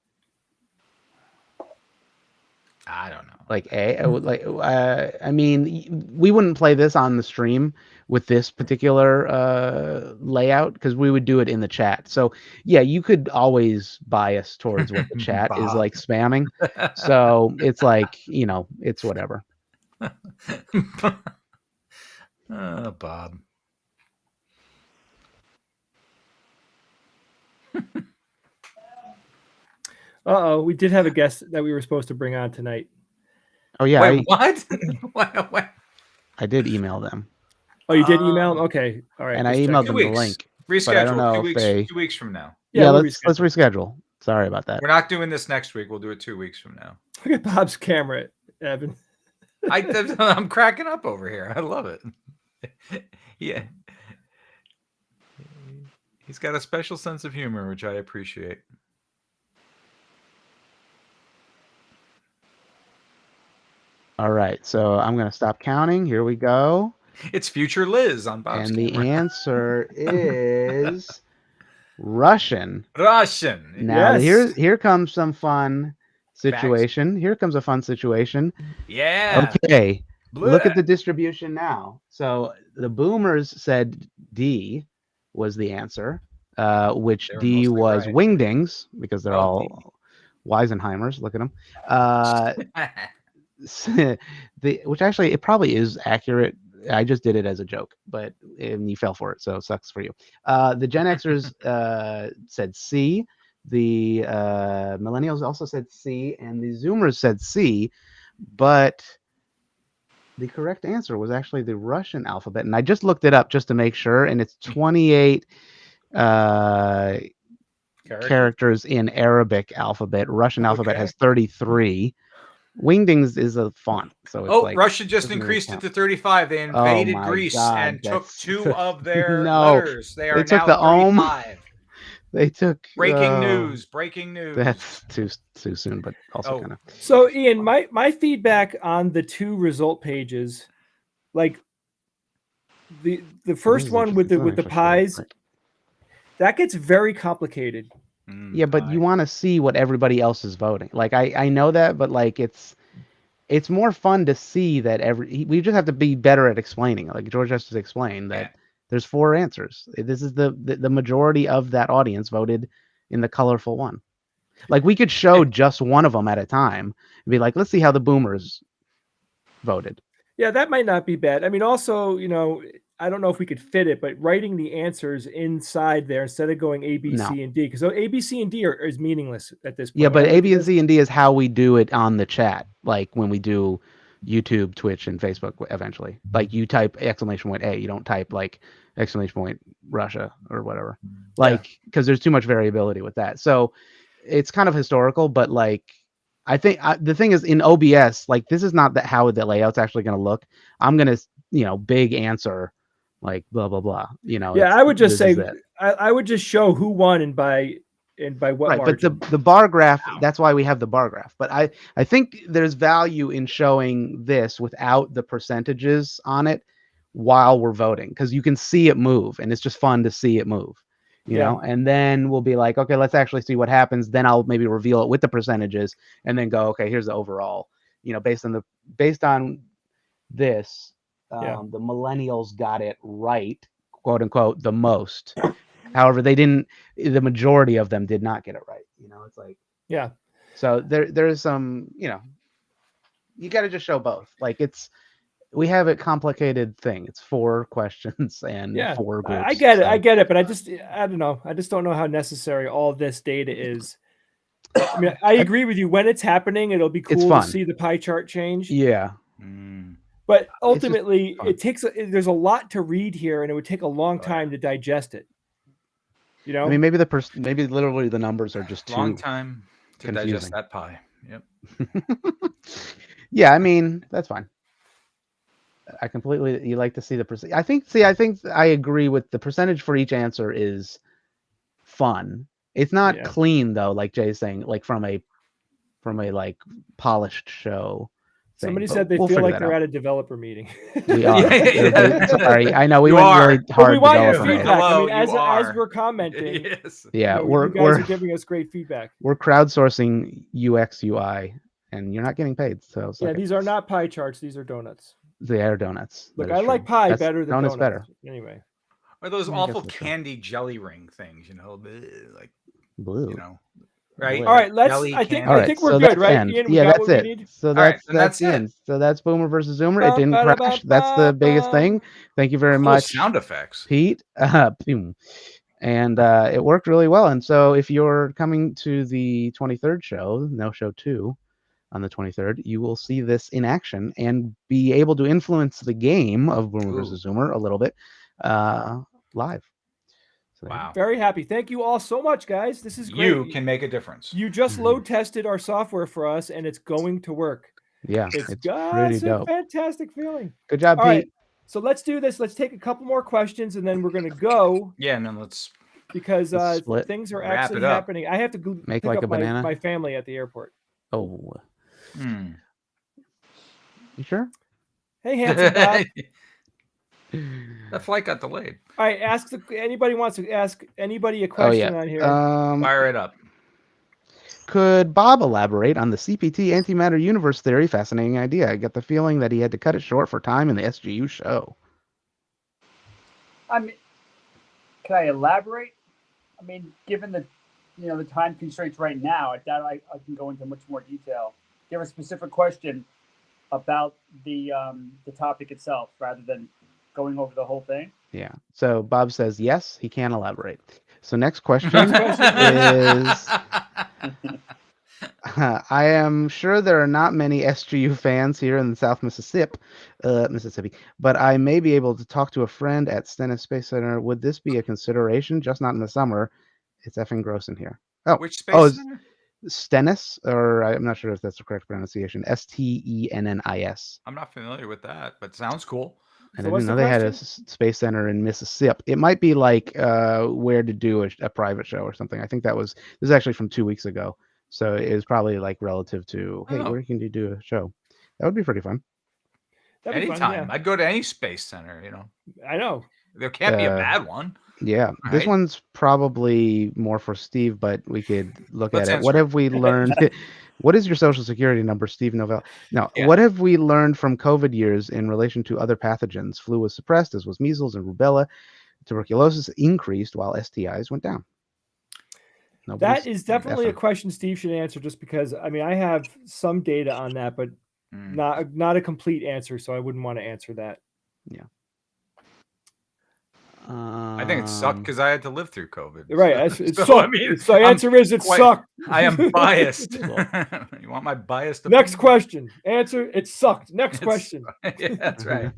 Speaker 2: I don't know.
Speaker 3: like I mean, we wouldn't play this on the stream with this particular layout because we would do it in the chat. So yeah, you could always bias towards what the chat is
Speaker 2: Bob.
Speaker 3: like spamming. So it's like, it's whatever.
Speaker 2: Bob.
Speaker 1: we did have a guest that we were supposed to bring on tonight.
Speaker 3: Oh yeah,
Speaker 2: Wait, what? What?
Speaker 3: I did email them.
Speaker 1: Oh, you did email them? Okay. All right.
Speaker 3: and I
Speaker 1: just
Speaker 3: emailed
Speaker 1: checking.
Speaker 3: them the
Speaker 2: weeks.
Speaker 3: link.
Speaker 2: Reschedule.
Speaker 3: But I don't know
Speaker 2: 2
Speaker 3: if
Speaker 2: weeks.
Speaker 3: they.
Speaker 2: 2 weeks from now.
Speaker 3: Yeah,
Speaker 1: we'll
Speaker 3: let's
Speaker 1: reschedule.
Speaker 3: reschedule. Sorry about that.
Speaker 2: We're not doing this next week. We'll do it 2 weeks from now.
Speaker 1: Look at Bob's camera, Evan.
Speaker 2: I'm cracking up over here. I love it. Yeah. He's got a special sense of humor, which I appreciate.
Speaker 3: All right, so I'm going to stop counting. Here we go.
Speaker 2: It's future Liz on Bob's
Speaker 3: And the
Speaker 2: camera.
Speaker 3: answer is Russian.
Speaker 2: Russian.
Speaker 3: Now
Speaker 1: Yes.
Speaker 3: here comes some fun situation. Here comes a fun situation.
Speaker 2: Yeah.
Speaker 3: Okay.
Speaker 2: Blah.
Speaker 3: Look at the distribution now. So the boomers said D was the answer, which
Speaker 2: They were
Speaker 3: D
Speaker 2: mostly
Speaker 3: was
Speaker 2: right.
Speaker 3: wingdings because they're
Speaker 2: Oh,
Speaker 3: all Weisenheimers. Look at them. Which actually it probably is accurate. I just did it as a joke, but you fell for it, so it sucks for you. The Gen Xers said C. The millennials also said C, and the Zoomers said C, but the correct answer was actually the Russian alphabet, and I just looked it up just to make sure, and it's 28 characters in Arabic alphabet. Russian alphabet has 33. Wingdings is a font, so it's like
Speaker 2: Russia just
Speaker 3: doesn't really
Speaker 2: increased it
Speaker 3: count.
Speaker 2: to 35. They
Speaker 3: Oh
Speaker 2: invaded
Speaker 3: my
Speaker 2: Greece
Speaker 3: God,
Speaker 2: and took
Speaker 3: that's
Speaker 2: 2 of their
Speaker 3: no,
Speaker 2: letters. They are
Speaker 3: they took
Speaker 2: now
Speaker 3: the ohm.
Speaker 2: 35.
Speaker 3: They took
Speaker 2: Breaking news. Breaking news.
Speaker 3: That's too soon, but also kind of.
Speaker 1: So Ian, my feedback on the 2 result pages, like the first one with the pies, that gets very complicated.
Speaker 3: Yeah, but you want to see what everybody else is voting. Like I know that, but like it's more fun to see that we just have to be better at explaining. Like George has to explain that there's 4 answers. This is the majority of that audience voted in the colorful one. Like we could show just one of them at a time and be like, let's see how the boomers voted.
Speaker 1: Yeah, that might not be bad. I mean, also, I don't know if we could fit it, but writing the answers inside there instead of going A, B, C, and D, because A, B, C, and D is meaningless at this point.
Speaker 3: Yeah, but A, B, C, and D is how we do it on the chat, like when we do YouTube, Twitch, and Facebook eventually. Like you type exclamation point A, you don't type like exclamation point Russia or whatever. Like, because there's too much variability with that. So it's kind of historical, but like, I think the thing is in OBS, like this is not how the layout's actually going to look. I'm going to, big answer, like blah, blah, blah,
Speaker 1: Yeah, I would just say, I would just show who won and by what margin.
Speaker 3: But the bar graph, that's why we have the bar graph. But I think there's value in showing this without the percentages on it while we're voting, because you can see it move and it's just fun to see it move. You know, and then we'll be like, okay, let's actually see what happens. Then I'll maybe reveal it with the percentages and then go, okay, here's the overall, based on this, the millennials got it right, quote unquote, the most. However, the majority of them did not get it right. It's like, so there's some, you got to just show both. Like we have a complicated thing. It's 4 questions and 4 groups.
Speaker 1: I get it, but I don't know. I just don't know how necessary all this data is. I mean, I agree with you. When it's happening, it'll be cool to see the pie chart change.
Speaker 3: Yeah.
Speaker 1: But ultimately, there's a lot to read here, and it would take a long time to digest it.
Speaker 3: I mean, maybe maybe literally the numbers are just too
Speaker 2: long time to
Speaker 3: confusing.
Speaker 2: digest that pie. Yep.
Speaker 3: Yeah, I mean, that's fine. You like to see the percent. I think I agree with the percentage for each answer is fun. It's not clean though, like Jay's saying, like from a like polished show.
Speaker 1: Somebody said they feel like they're at a developer meeting.
Speaker 3: We are. Sorry, I know we went really hard.
Speaker 1: But we want your
Speaker 3: developer
Speaker 1: feedback.
Speaker 2: Hello,
Speaker 1: I mean, as we're commenting,
Speaker 3: yeah,
Speaker 1: you guys are giving us great feedback.
Speaker 3: We're crowdsourcing UX UI, and you're not getting paid. So
Speaker 1: these are not pie charts. These are donuts.
Speaker 3: They are donuts.
Speaker 1: Look, I like pie better than donuts.
Speaker 3: Better.
Speaker 1: Anyway.
Speaker 2: Or those awful candy jelly ring things, like
Speaker 3: blue.
Speaker 2: Right.
Speaker 1: All right, I think we're good, right? Ian,
Speaker 3: yeah, that's it. So that's the end. So that's Boomer versus Zoomer. It didn't crash. That's the biggest thing. Thank you very much.
Speaker 2: Sound effects,
Speaker 3: Pete. And it worked really well. And so if you're coming to the 23rd show, no show 2, on the 23rd, you will see this in action and be able to influence the game of Boomer versus Zoomer a little bit live. So
Speaker 2: Wow.
Speaker 1: Very happy. Thank you all so much, guys. This is great.
Speaker 2: You can make a difference.
Speaker 1: You just load tested our software for us, and it's going to work.
Speaker 3: yeah,
Speaker 1: It's
Speaker 3: pretty
Speaker 1: a
Speaker 3: dope.
Speaker 1: fantastic feeling.
Speaker 3: Good job,
Speaker 1: All
Speaker 3: Pete.
Speaker 1: right, so let's do this. Let's take a couple more questions, and then we're going to go
Speaker 2: Yeah, and then let's
Speaker 1: because
Speaker 3: Let's split.
Speaker 1: things are
Speaker 2: Wrap
Speaker 1: actually
Speaker 2: it up.
Speaker 1: happening. I have to go
Speaker 3: Make
Speaker 1: pick
Speaker 3: like
Speaker 1: up
Speaker 3: a banana?
Speaker 1: my family at the airport.
Speaker 3: Oh,
Speaker 2: Hmm.
Speaker 3: you sure?
Speaker 1: Hey, handsome Bob.
Speaker 2: That flight got delayed.
Speaker 1: All right, anybody wants to ask anybody a question on here.
Speaker 2: Fire it up.
Speaker 3: Could Bob elaborate on the CPT antimatter universe theory? Fascinating idea. I get the feeling that he had to cut it short for time in the SGU show.
Speaker 4: I mean, can I elaborate? I mean, given the the time constraints right now, I doubt I can go into much more detail. Do you have a specific question about the topic itself rather than going over the whole thing?
Speaker 3: Yeah. So Bob says yes, he can elaborate. So next question is I am sure there are not many SGU fans here in the South Mississippi, but I may be able to talk to a friend at Stennis Space Center. Would this be a consideration? Just not in the summer. It's effing gross in here. Oh,
Speaker 2: Which space center?
Speaker 3: Stennis, or I'm not sure if that's the correct pronunciation. Stennis.
Speaker 2: I'm not familiar with that, but sounds cool.
Speaker 3: And
Speaker 1: So
Speaker 3: I
Speaker 1: what's
Speaker 3: didn't know
Speaker 1: the
Speaker 3: they had a
Speaker 1: question?
Speaker 3: space center in Mississippi. It might be like where to do a private show or something. I think this is actually from 2 weeks ago. So it was probably like relative to, hey,
Speaker 2: Oh.
Speaker 3: where can you do a show? That would be pretty fun.
Speaker 1: That'd be fun,
Speaker 2: Anytime.
Speaker 1: yeah.
Speaker 2: I'd go to any space center,
Speaker 1: I know.
Speaker 2: There can't be a bad one.
Speaker 3: Yeah, this
Speaker 2: Right.
Speaker 3: one's probably more for Steve, but we could look
Speaker 2: Let's
Speaker 3: at it.
Speaker 2: answer
Speaker 3: What
Speaker 2: it.
Speaker 3: have we learned? What is your social security number, Steve Novell? Now,
Speaker 2: Yeah.
Speaker 3: what have we learned from COVID years in relation to other pathogens? Flu was suppressed, as was measles and rubella. Tuberculosis increased while STIs went down.
Speaker 1: That is definitely a question Steve should answer, just because I mean I have some data on that, but not a complete answer, so I wouldn't want to answer that.
Speaker 3: Yeah.
Speaker 2: I think it sucked because I had to live through COVID.
Speaker 1: Right.
Speaker 2: So,
Speaker 1: It
Speaker 2: so,
Speaker 1: sucked.
Speaker 2: I mean,
Speaker 1: the answer is it sucked.
Speaker 2: I am biased. You want my biased opinion?
Speaker 1: Next question. Answer: it sucked. Next question.
Speaker 2: Yeah, that's right.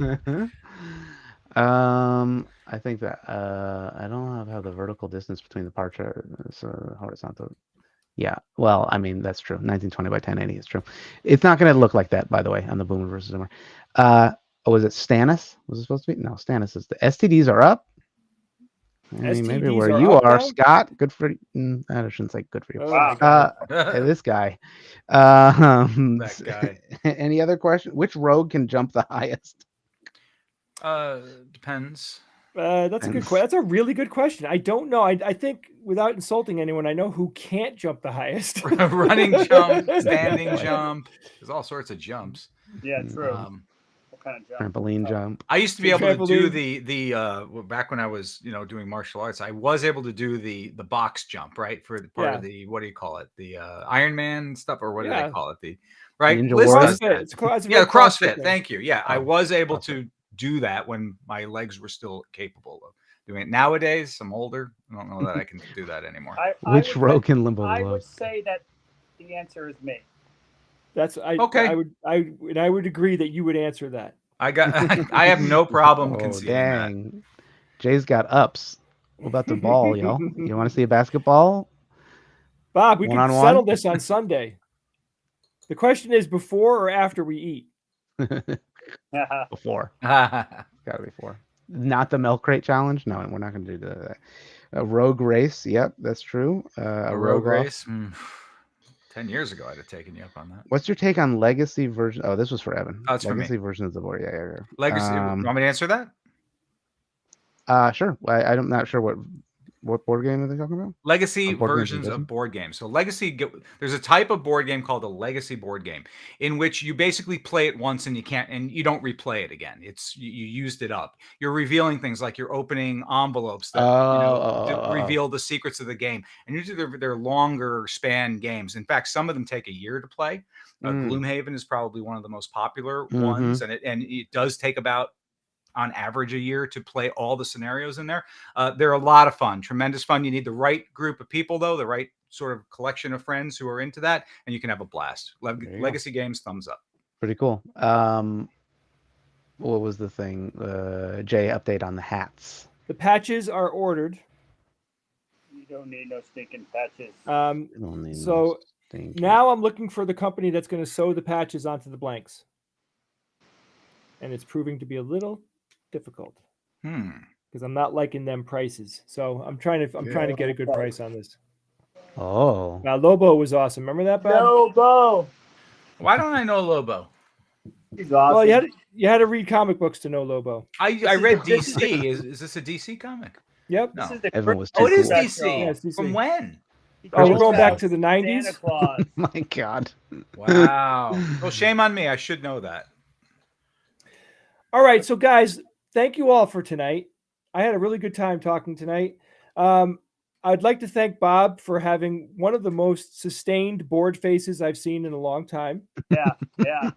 Speaker 3: I think that I don't have the vertical distance between the parts are horizontal. Yeah, well, I mean that's true. 1920 by 1080 is true. It's not going to look like that, by the way, on the Boomer versus Zoomer. Was it Stannis? Was it supposed to be? No, Stannis is the STDs are up. I mean, maybe
Speaker 1: STDs
Speaker 3: where
Speaker 1: are
Speaker 3: you
Speaker 1: up
Speaker 3: are,
Speaker 1: now?
Speaker 3: Scott. Good for you. I shouldn't say good for you.
Speaker 1: Oh my God.
Speaker 3: Hey, this guy.
Speaker 2: That guy.
Speaker 3: Any other question? Which rogue can jump the highest?
Speaker 2: Depends.
Speaker 1: That's a good question. That's a really good question. I don't know. I think without insulting anyone, I know who can't jump the highest.
Speaker 2: Running jump, standing jump. There's all sorts of jumps.
Speaker 4: Yeah, true. What kind of jump?
Speaker 3: Trampoline jump.
Speaker 2: I used to be able to do
Speaker 1: Trampoline.
Speaker 2: the back when I was doing martial arts. I was able to do the box jump, right, for the part of the, what do you call it, the Iron Man stuff, or what do they call it, the right
Speaker 3: Ninja
Speaker 2: Liz
Speaker 3: Warrior?
Speaker 2: does that.
Speaker 1: It's CrossFit.
Speaker 2: Yeah, CrossFit.
Speaker 1: thing.
Speaker 2: Thank you. Yeah, I was able to do that when my legs were still capable of doing it. Nowadays, I'm older. I don't know that I can do that anymore.
Speaker 3: Which rogue can limbo
Speaker 4: I
Speaker 3: the
Speaker 4: would
Speaker 3: lowest?
Speaker 4: say that the answer is me.
Speaker 1: That's
Speaker 2: Okay.
Speaker 1: I would agree that you would answer that.
Speaker 2: I have no problem conceding that.
Speaker 3: Dang. Jay's got ups. What about the ball, y'all? You want to see a basketball?
Speaker 1: Bob, we can
Speaker 3: One-on-one?
Speaker 1: settle this on Sunday. The question is before or after we eat.
Speaker 3: Before. Gotta be before. Not the milk crate challenge? No, we're not going to do that. A rogue race. Yep, that's true.
Speaker 2: A rogue race? 10 years ago, I'd have taken you up on that.
Speaker 3: What's your take on legacy version? Oh, this was for Evan.
Speaker 2: Oh, it's for me.
Speaker 3: Legacy version of the board. Yeah.
Speaker 2: Legacy. You want me to answer that?
Speaker 3: Sure. I'm not sure what board game are they talking about?
Speaker 2: Legacy
Speaker 3: Board games
Speaker 2: versions
Speaker 3: edition?
Speaker 2: of board games. So legacy, there's a type of board game called a legacy board game, in which you basically play it once and you don't replay it again. You used it up. You're revealing things like you're opening envelopes that reveal the secrets of the game. And usually they're longer span games. In fact, some of them take a year to play. Gloomhaven is probably one of the most popular ones, and it does take about, on average a year to play all the scenarios in there. They're a lot of fun, tremendous fun. You need the right group of people, though, the right sort of collection of friends who are into that, and you can have a blast. Legacy games, thumbs up.
Speaker 3: Pretty cool. What was the thing? Jay, update on the hats.
Speaker 1: The patches are ordered.
Speaker 4: You don't need no stinking patches.
Speaker 1: So now I'm looking for the company that's going to sew the patches onto the blanks. And it's proving to be a little difficult. Because I'm not liking them prices. So I'm trying to get a good price on this.
Speaker 3: Oh.
Speaker 1: Now Lobo was awesome. Remember that, Bob?
Speaker 4: Lobo.
Speaker 2: Why don't I know Lobo?
Speaker 4: He's awesome.
Speaker 1: Well, you had to read comic books to know Lobo.
Speaker 2: I read DC. Is this a DC comic?
Speaker 1: Yep.
Speaker 2: No.
Speaker 3: Everyone was
Speaker 2: Oh, it is
Speaker 3: cool.
Speaker 2: DC.
Speaker 1: Yeah, it's DC.
Speaker 2: From when?
Speaker 1: Oh, we're going back to the 90s?
Speaker 4: Santa Claus.
Speaker 3: My God.
Speaker 2: Wow. Well, shame on me. I should know that.
Speaker 1: All right. So, guys, thank you all for tonight. I had a really good time talking tonight. I'd like to thank Bob for having one of the most sustained board faces I've seen in a long time.
Speaker 4: Yeah.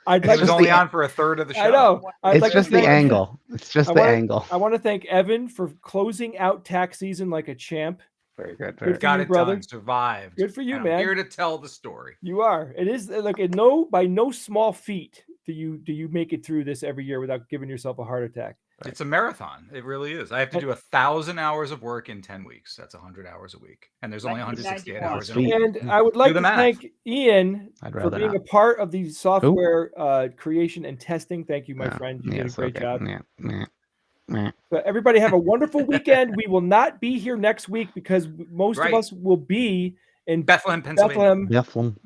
Speaker 2: It was only on for a third of the show.
Speaker 1: I know.
Speaker 3: It's just the angle. It's just the angle.
Speaker 1: I want to thank Evan for closing out tax season like a champ.
Speaker 3: Very good.
Speaker 1: Good for
Speaker 2: Got
Speaker 1: you,
Speaker 2: it
Speaker 1: brother.
Speaker 2: done. Survived.
Speaker 1: Good for you,
Speaker 2: And
Speaker 1: man.
Speaker 2: I'm here to tell the story.
Speaker 1: You are. It is like by no small feat do you make it through this every year without giving yourself a heart attack.
Speaker 2: Right. It's a marathon. It really is. I have to do 1,000 hours of work in 10 weeks. That's 100 hours a week. And there's only 168 hours in a week.
Speaker 1: And I would like to thank Ian for being a part of the software creation and testing. Thank you, my friend. You did a great job. So everybody have a wonderful weekend. We will not be here next week because most of us will be in
Speaker 2: Bethlehem, Pennsylvania.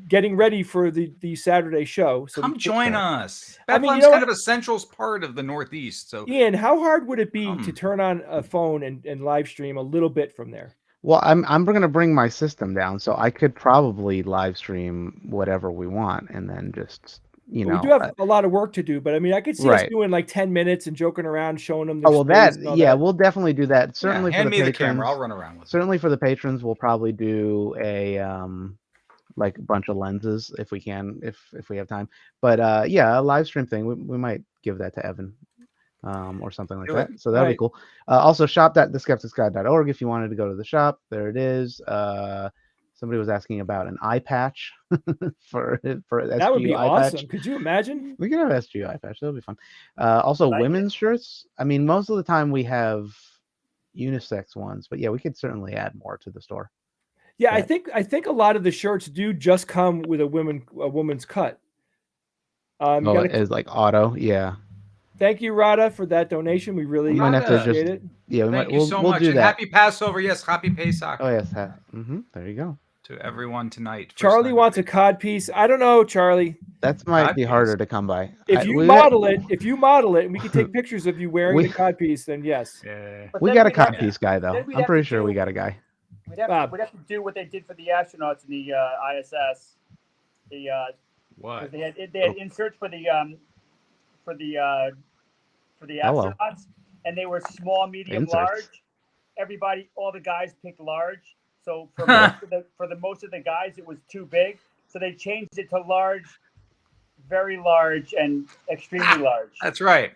Speaker 1: Getting ready for the Saturday show. So
Speaker 2: come join us.
Speaker 1: I mean,
Speaker 2: Bethlehem's kind of a central part of the Northeast. So
Speaker 1: Ian, how hard would it be to turn on a phone and live stream a little bit from there?
Speaker 3: Well, I'm going to bring my system down, so I could probably live stream whatever we want, and then just we
Speaker 1: do have a lot of work to do, but I mean, I could see us doing like 10 minutes and joking around, showing them.
Speaker 3: We'll definitely do that. Certainly,
Speaker 2: hand
Speaker 3: for the
Speaker 2: me
Speaker 3: patrons,
Speaker 2: the camera. I'll run around with it.
Speaker 3: Certainly for the patrons, we'll probably do a like a bunch of lenses if we can, if we have time. But a live stream thing, we might give that to Evan. Or something like that. So that'll be cool. Also, shop.theskepticsguide.org if you wanted to go to the shop. There it is. Somebody was asking about an eye patch for SGU.
Speaker 1: That would be awesome.
Speaker 3: Patch.
Speaker 1: Could you imagine?
Speaker 3: We could have SGU eye patch. That'll be fun. Also, women's shirts. I mean, most of the time we have unisex ones, but yeah, we could certainly add more to the store.
Speaker 1: Yeah, I think a lot of the shirts do just come with a woman's cut.
Speaker 3: It's like auto. Yeah.
Speaker 1: Thank you, Rada, for that donation. We really appreciate it.
Speaker 3: Yeah,
Speaker 2: thank you so much.
Speaker 3: Do that.
Speaker 2: Happy Passover. Yes, happy Pesach.
Speaker 3: Oh, yes. There you go.
Speaker 2: To everyone tonight.
Speaker 1: Charlie wants a cod piece. I don't know, Charlie.
Speaker 3: That might be harder to come by.
Speaker 1: If you model it, and we can take pictures of you wearing the cod piece, then yes.
Speaker 2: Yeah.
Speaker 3: We got a cod piece guy, though. I'm pretty sure we got a guy.
Speaker 4: We'd have to do what they did for the astronauts in the ISS.
Speaker 2: What?
Speaker 4: They had inserts for the astronauts, and they were small, medium, large. All the guys picked large. So for most of the guys, it was too big. So they changed it to large, very large, and extremely large.
Speaker 2: That's right.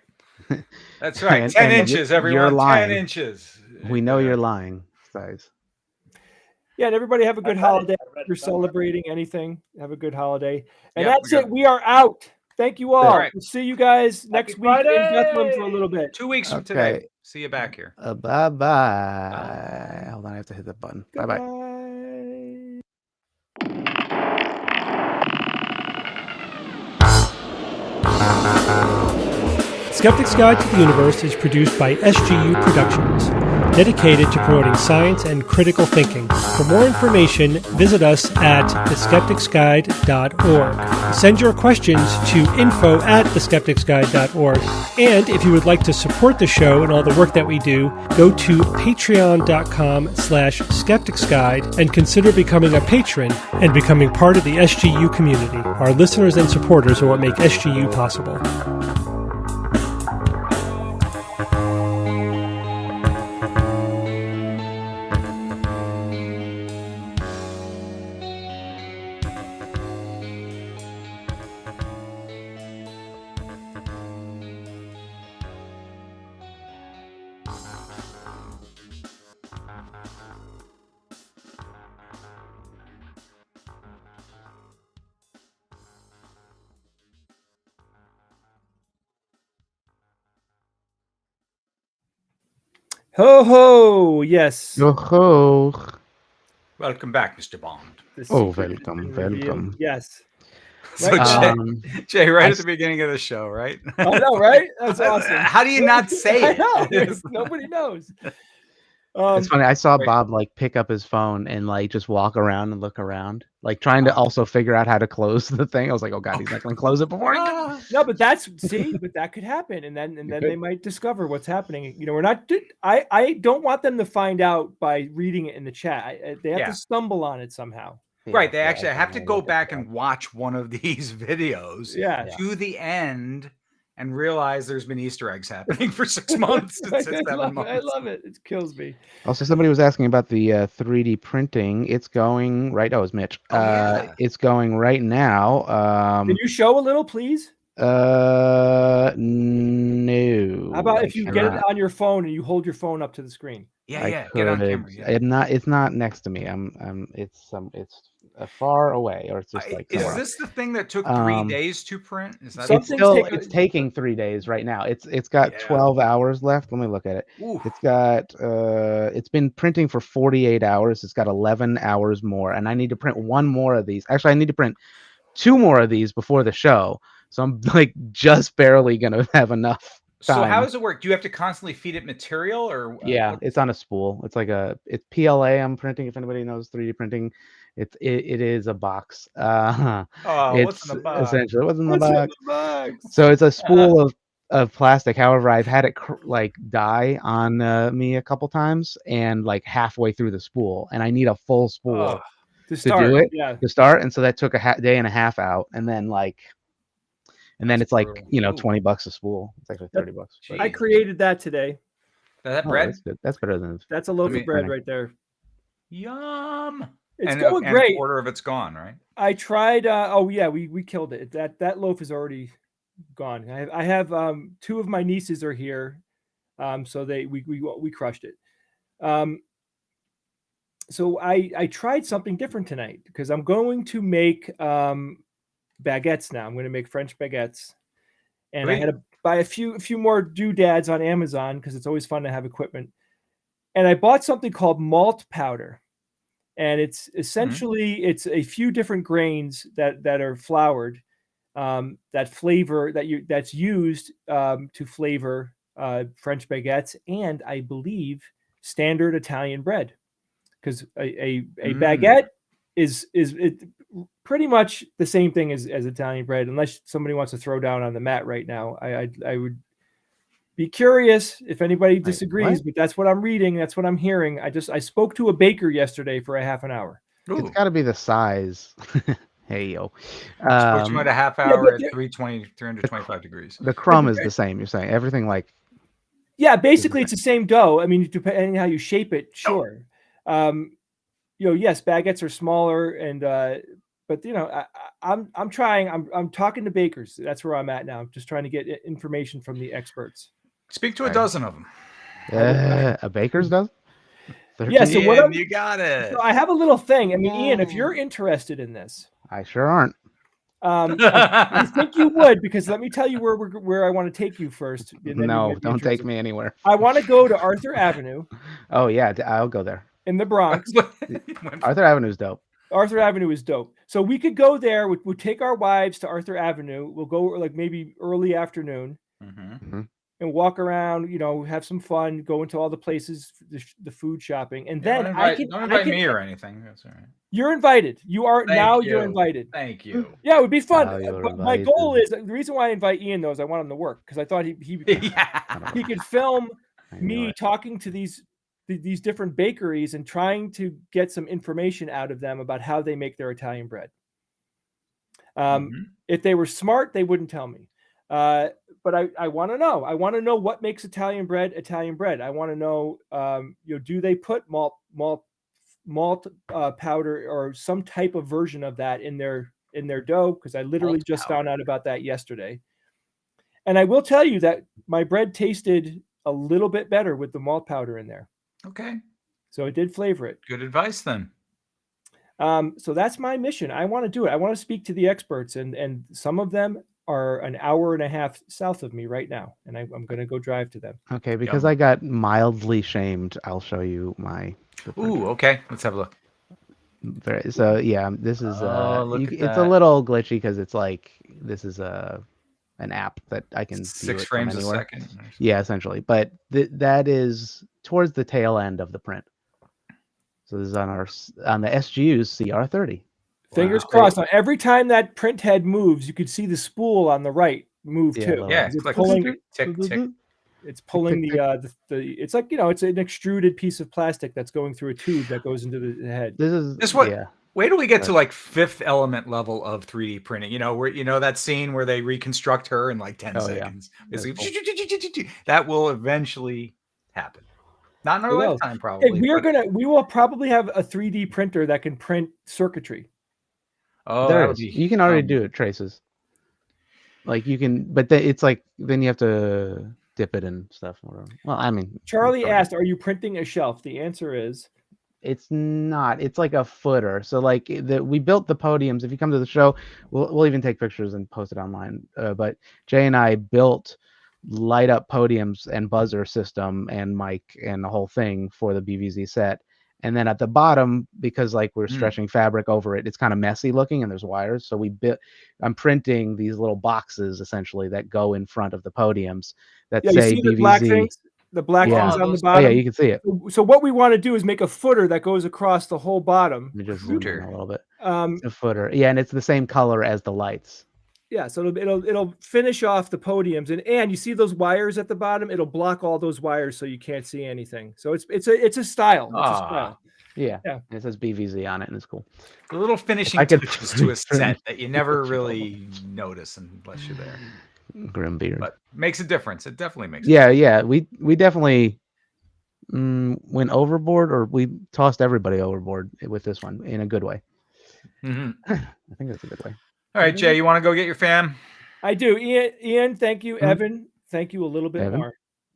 Speaker 2: That's right. 10 inches, everyone.
Speaker 3: You're lying.
Speaker 2: 10 inches.
Speaker 3: We know you're lying, size.
Speaker 1: Yeah, and everybody have a good holiday. If you're celebrating anything, have a good holiday. And that's it. We are out. Thank you all. We'll see you guys next week in Bethlehem for a little bit.
Speaker 2: 2 weeks from today. See you back here.
Speaker 3: Bye-bye. Hold on, I have to hit the button. Bye-bye.
Speaker 5: Skeptics Guide to the Universe is produced by SGU Productions, dedicated to promoting science and critical thinking. For more information, visit us at theskepticsguide.org. Send your questions to info@theskepticsguide.org. And if you would like to support the show and all the work that we do, go to patreon.com/skepticsguide and consider becoming a patron and becoming part of the SGU community. Our listeners and supporters are what make SGU possible.
Speaker 1: Ho ho! Yes.
Speaker 3: Yo-ho.
Speaker 2: Welcome back, Mr. Bond.
Speaker 1: The
Speaker 3: Oh,
Speaker 1: secret has
Speaker 3: welcome,
Speaker 1: been revealed.
Speaker 3: welcome.
Speaker 1: Yes.
Speaker 2: So
Speaker 1: Right now.
Speaker 2: Jay, right
Speaker 3: I
Speaker 2: at the beginning of the show, right?
Speaker 1: I know, right? That's awesome.
Speaker 2: How do you not say
Speaker 1: I
Speaker 2: it?
Speaker 1: know.
Speaker 2: It's-
Speaker 1: Nobody knows.
Speaker 3: It's funny. I saw
Speaker 2: Right.
Speaker 3: Bob like pick up his phone and like just walk around and look around, like trying to
Speaker 2: Oh.
Speaker 3: also figure out how to close the thing. I was like, oh god, he's not going to close it before he
Speaker 2: Ah.
Speaker 1: No, but but that could happen, and then
Speaker 3: could.
Speaker 1: they might discover what's happening. You know, we're not. I don't want them to find out by reading it in the chat. They have
Speaker 2: Yeah.
Speaker 1: to stumble on it somehow.
Speaker 2: Right. They
Speaker 3: Yeah,
Speaker 2: actually
Speaker 3: I
Speaker 2: have to
Speaker 3: can
Speaker 2: go
Speaker 3: look at
Speaker 2: back
Speaker 3: that.
Speaker 2: and watch one of these videos
Speaker 1: Yeah.
Speaker 2: to the end and realize there's been Easter eggs happening for 6 months. It's 7 months.
Speaker 1: I love it. It kills me.
Speaker 3: Also, somebody was asking about the 3D printing. It's going right. Oh, it was Mitch.
Speaker 2: Oh, yeah.
Speaker 3: It's going right now.
Speaker 1: Can you show a little, please?
Speaker 3: No.
Speaker 1: How about
Speaker 3: I
Speaker 1: if you get it
Speaker 3: cannot.
Speaker 1: on your phone and you hold your phone up to the screen?
Speaker 2: Yeah,
Speaker 3: I
Speaker 2: yeah. Get on
Speaker 3: could.
Speaker 2: camera. Yeah.
Speaker 3: It's not next to me. It's far away, or it's just like
Speaker 2: Is
Speaker 3: somewhere.
Speaker 2: this the thing that took 3
Speaker 3: Um,
Speaker 2: days to print? Is that
Speaker 1: Some
Speaker 3: It's
Speaker 1: things
Speaker 3: still
Speaker 1: take
Speaker 3: it's taking 3 days right now. It's got
Speaker 2: Yeah.
Speaker 3: 12 hours left. Let me look at it.
Speaker 2: Ooh.
Speaker 3: It's got it's been printing for 48 hours. It's got 11 hours more, and I need to print one more of these. Actually, I need to print 2 more of these before the show. So I'm like just barely gonna have enough
Speaker 2: So
Speaker 3: time.
Speaker 2: how does it work? Do you have to constantly feed it material, or
Speaker 3: Yeah, it's on a spool. It's like it's PLA I'm printing. If anybody knows 3D printing, it is a box.
Speaker 2: Oh, what's
Speaker 3: It's
Speaker 2: in the box?
Speaker 3: essentially what's in the
Speaker 1: What's in
Speaker 3: box.
Speaker 1: the box?
Speaker 3: So it's a spool of plastic. However, I've had it like die on me a couple times, and like halfway through the spool, and I need a full spool
Speaker 1: To
Speaker 3: to
Speaker 1: start,
Speaker 3: do it.
Speaker 1: yeah.
Speaker 3: To start, and so that took a day and a half out, and then
Speaker 2: That's
Speaker 3: it's like
Speaker 2: brutal. Ooh.
Speaker 3: $20 a spool. It's actually $30. But,
Speaker 1: I created that today.
Speaker 2: That
Speaker 3: oh,
Speaker 2: bread?
Speaker 3: that's good. That's better than
Speaker 1: That's a loaf
Speaker 2: me-
Speaker 1: of bread right there.
Speaker 2: Yum.
Speaker 1: It's
Speaker 2: and
Speaker 1: going
Speaker 2: and
Speaker 1: great.
Speaker 2: A quarter of it's gone, right?
Speaker 1: I tried. Oh yeah, we killed it. That loaf is already gone. I have 2 of my nieces are here, so we crushed it. So I tried something different tonight because I'm going to make baguettes now. I'm going to make French baguettes, and I
Speaker 2: Great.
Speaker 1: had to buy a few more doodads on Amazon because it's always fun to have equipment. And I bought something called malt powder, and it's essentially it's a few different grains that are floured that's used to flavor French baguettes and I believe standard Italian bread, because a baguette is it pretty much the same thing as Italian bread, unless somebody wants to throw down on the mat right now. I would be curious if anybody disagrees, but that's what I'm reading. That's what I'm hearing. I spoke to a baker yesterday for a half an hour.
Speaker 3: It's got to be the size. Hey yo,
Speaker 2: Spoke to him at a half hour at 325 degrees.
Speaker 3: The crumb is the same. You're saying everything like.
Speaker 1: Yeah, basically it's the same dough. I mean, depending how you shape it, sure. Yes, baguettes are smaller, and but I'm trying. I'm talking to bakers. That's where I'm at now. I'm just trying to get information from the experts.
Speaker 2: Speak to a dozen of them.
Speaker 3: A baker's dozen?
Speaker 1: Yeah. So
Speaker 2: Ian, you got it.
Speaker 1: So I have a little thing. I mean, Ian, if you're interested in this,
Speaker 3: I sure aren't.
Speaker 1: I think you would, because let me tell you where I want to take you first.
Speaker 3: No, don't take me anywhere.
Speaker 1: I want to go to Arthur Avenue.
Speaker 3: Oh yeah, I'll go there.
Speaker 1: In the Bronx.
Speaker 3: Arthur Avenue's dope.
Speaker 1: Arthur Avenue is dope. So we could go there. We'll take our wives to Arthur Avenue. We'll go like maybe early afternoon and walk around, have some fun, go into all the places, the food shopping. And then
Speaker 2: don't invite me or anything. That's all right.
Speaker 1: You're invited. You're invited.
Speaker 2: Thank you.
Speaker 1: Yeah, it would be fun.
Speaker 3: But
Speaker 1: my goal is, the reason why I invite Ian though is I want him to work, because I thought he could film me talking to these different bakeries and trying to get some information out of them about how they make their Italian bread. If they were smart, they wouldn't tell me. But I want to know. I want to know what makes Italian bread Italian bread. I want to know, do they put malt powder or some type of version of that in their dough? Because I literally just found out about that yesterday. And I will tell you that my bread tasted a little bit better with the malt powder in there.
Speaker 2: Okay.
Speaker 1: So it did flavor it.
Speaker 2: Good advice then.
Speaker 1: So that's my mission. I want to do it. I want to speak to the experts, and some of them are an hour and a half south of me right now, and I'm going to go drive to them.
Speaker 3: Okay, because
Speaker 2: Yum.
Speaker 3: I got mildly shamed, I'll show you my. the printer.
Speaker 2: Ooh, okay. Let's have a look.
Speaker 3: So yeah, this is
Speaker 2: Oh, look at
Speaker 3: it's
Speaker 2: that.
Speaker 3: a little glitchy because it's like this is an app that I can view
Speaker 2: 6
Speaker 3: it from
Speaker 2: frames a
Speaker 3: anywhere.
Speaker 2: second.
Speaker 3: Yeah, essentially, but that is towards the tail end of the print. So this is on the SGU's CR30.
Speaker 1: Fingers
Speaker 2: Wow.
Speaker 1: crossed. Now, every time that print head moves, you could see the spool on the right move
Speaker 3: Yeah,
Speaker 1: too.
Speaker 3: lower.
Speaker 2: Yeah,
Speaker 1: It's
Speaker 2: click,
Speaker 1: pulling.
Speaker 2: tick, tick, tick.
Speaker 1: It's pulling
Speaker 3: tick,
Speaker 1: the. It's like it's an extruded piece of plastic that's going through a tube that goes into the head.
Speaker 3: This is
Speaker 2: This what?
Speaker 3: yeah.
Speaker 2: Wait till we get
Speaker 3: Right.
Speaker 2: to like Fifth Element level of 3D printing. You know, where that scene where they reconstruct her in like 10
Speaker 3: Oh, yeah.
Speaker 2: seconds.
Speaker 3: That's
Speaker 2: Basically, that will eventually happen. Not in our
Speaker 1: It will.
Speaker 2: lifetime,
Speaker 1: And
Speaker 2: probably.
Speaker 1: we will probably have a 3D printer that can print circuitry.
Speaker 2: Oh,
Speaker 3: There
Speaker 2: that would
Speaker 3: is.
Speaker 2: be.
Speaker 3: You can already do it traces. Like you can, but it's like then you have to dip it and stuff. Whatever. Well, I mean,
Speaker 1: Charlie asked, "Are you printing a shelf?" The answer is
Speaker 3: it's not. It's like a footer. So like we built the podiums. If you come to the show, we'll even take pictures and post it online. But Jay and I built light up podiums and buzzer system and mic and the whole thing for the BVZ set. And then at the bottom, because like we're stretching fabric over it, it's kind of messy looking and there's wires. So I'm printing these little boxes essentially that go in front of the podiums that
Speaker 1: you
Speaker 3: say
Speaker 1: see
Speaker 3: BVZ.
Speaker 1: the black things. The black things on the
Speaker 3: Oh
Speaker 1: bottom.
Speaker 3: yeah, you can see it.
Speaker 1: So what we want to do is make a footer that goes across the whole bottom.
Speaker 3: Let me just zoom in a little bit.
Speaker 1: Um,
Speaker 3: It's a footer. Yeah, and it's the same color as the lights.
Speaker 1: Yeah, so it'll finish off the podiums, and you see those wires at the bottom. It'll block all those wires so you can't see anything. So it's a style. It's a style.
Speaker 3: Yeah.
Speaker 1: Yeah.
Speaker 3: And it says BVZ on it, and it's cool.
Speaker 2: The little finishing
Speaker 3: I could
Speaker 2: touches to a set that you never really notice unless you're there.
Speaker 3: Grim beard.
Speaker 2: But makes a difference. It definitely makes.
Speaker 3: Yeah. We definitely went overboard, or we tossed everybody overboard with this one in a good way.
Speaker 2: Mm-hmm.
Speaker 3: I think that's a good way.
Speaker 2: All right, Jay, you want to go get your fam?
Speaker 1: I do. Ian, thank you. Evan, thank you a little bit
Speaker 3: Evan?
Speaker 1: more,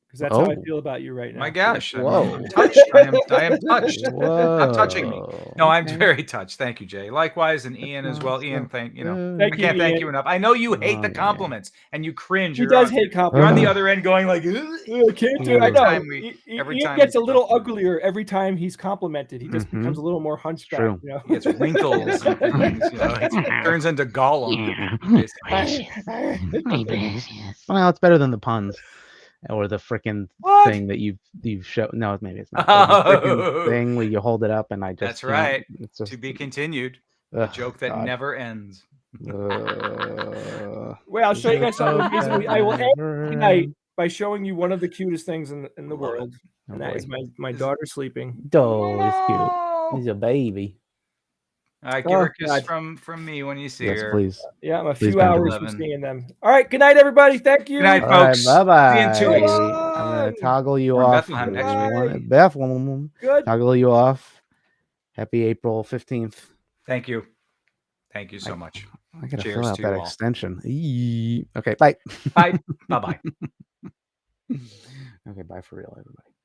Speaker 1: because that's how I feel about you right now.
Speaker 2: My gosh.
Speaker 3: Whoa.
Speaker 2: I'm touched. I am touched.
Speaker 3: Whoa.
Speaker 2: I'm touching me. No, I'm very touched. Thank you, Jay. Likewise, and Ian as well. Ian,
Speaker 1: Thank
Speaker 2: I can't
Speaker 1: you,
Speaker 2: thank
Speaker 1: Ian.
Speaker 2: you enough. I know you hate the compliments and you cringe.
Speaker 1: He does hate compliments.
Speaker 2: You're on the other end going like,
Speaker 1: I can't do it. I know. Ian gets a little uglier every time he's complimented. He just becomes a little more hunchback.
Speaker 3: True.
Speaker 1: You know?
Speaker 2: He gets wrinkles and things, it turns into Gollum.
Speaker 3: Well, it's better than the puns or the freaking
Speaker 2: What?
Speaker 3: thing that you've shown. No, maybe it's not. The frickin' thing where you hold it up and I just.
Speaker 2: That's right.
Speaker 3: It's just
Speaker 2: To be continued. A joke that never ends.
Speaker 1: Well, I'll show you guys something amazing. I will end tonight by showing you one of the cutest things in the world, and that is my daughter sleeping.
Speaker 3: Oh, it's cute. He's a baby.
Speaker 2: Give her a kiss from me when you see her.
Speaker 3: Please.
Speaker 1: Yeah, I'm a
Speaker 3: Please,
Speaker 1: few hours from
Speaker 2: 11.
Speaker 1: seeing them. All right, good night, everybody. Thank you.
Speaker 2: Good night,
Speaker 3: All right,
Speaker 2: folks.
Speaker 3: bye-bye.
Speaker 2: See you in 2 weeks.
Speaker 3: I'm going to toggle you
Speaker 2: We're in
Speaker 3: off.
Speaker 2: Bethlehem next
Speaker 1: week.
Speaker 3: Bethlehem.
Speaker 1: Good.
Speaker 3: Toggle you off. Happy April 15th.
Speaker 2: Thank you. Thank you so much.
Speaker 3: I got to
Speaker 2: Cheers
Speaker 3: fill out
Speaker 2: to
Speaker 3: that
Speaker 2: you all.
Speaker 3: extension. Okay, bye.
Speaker 2: Bye. Bye-bye.
Speaker 3: Okay, bye for real, everybody.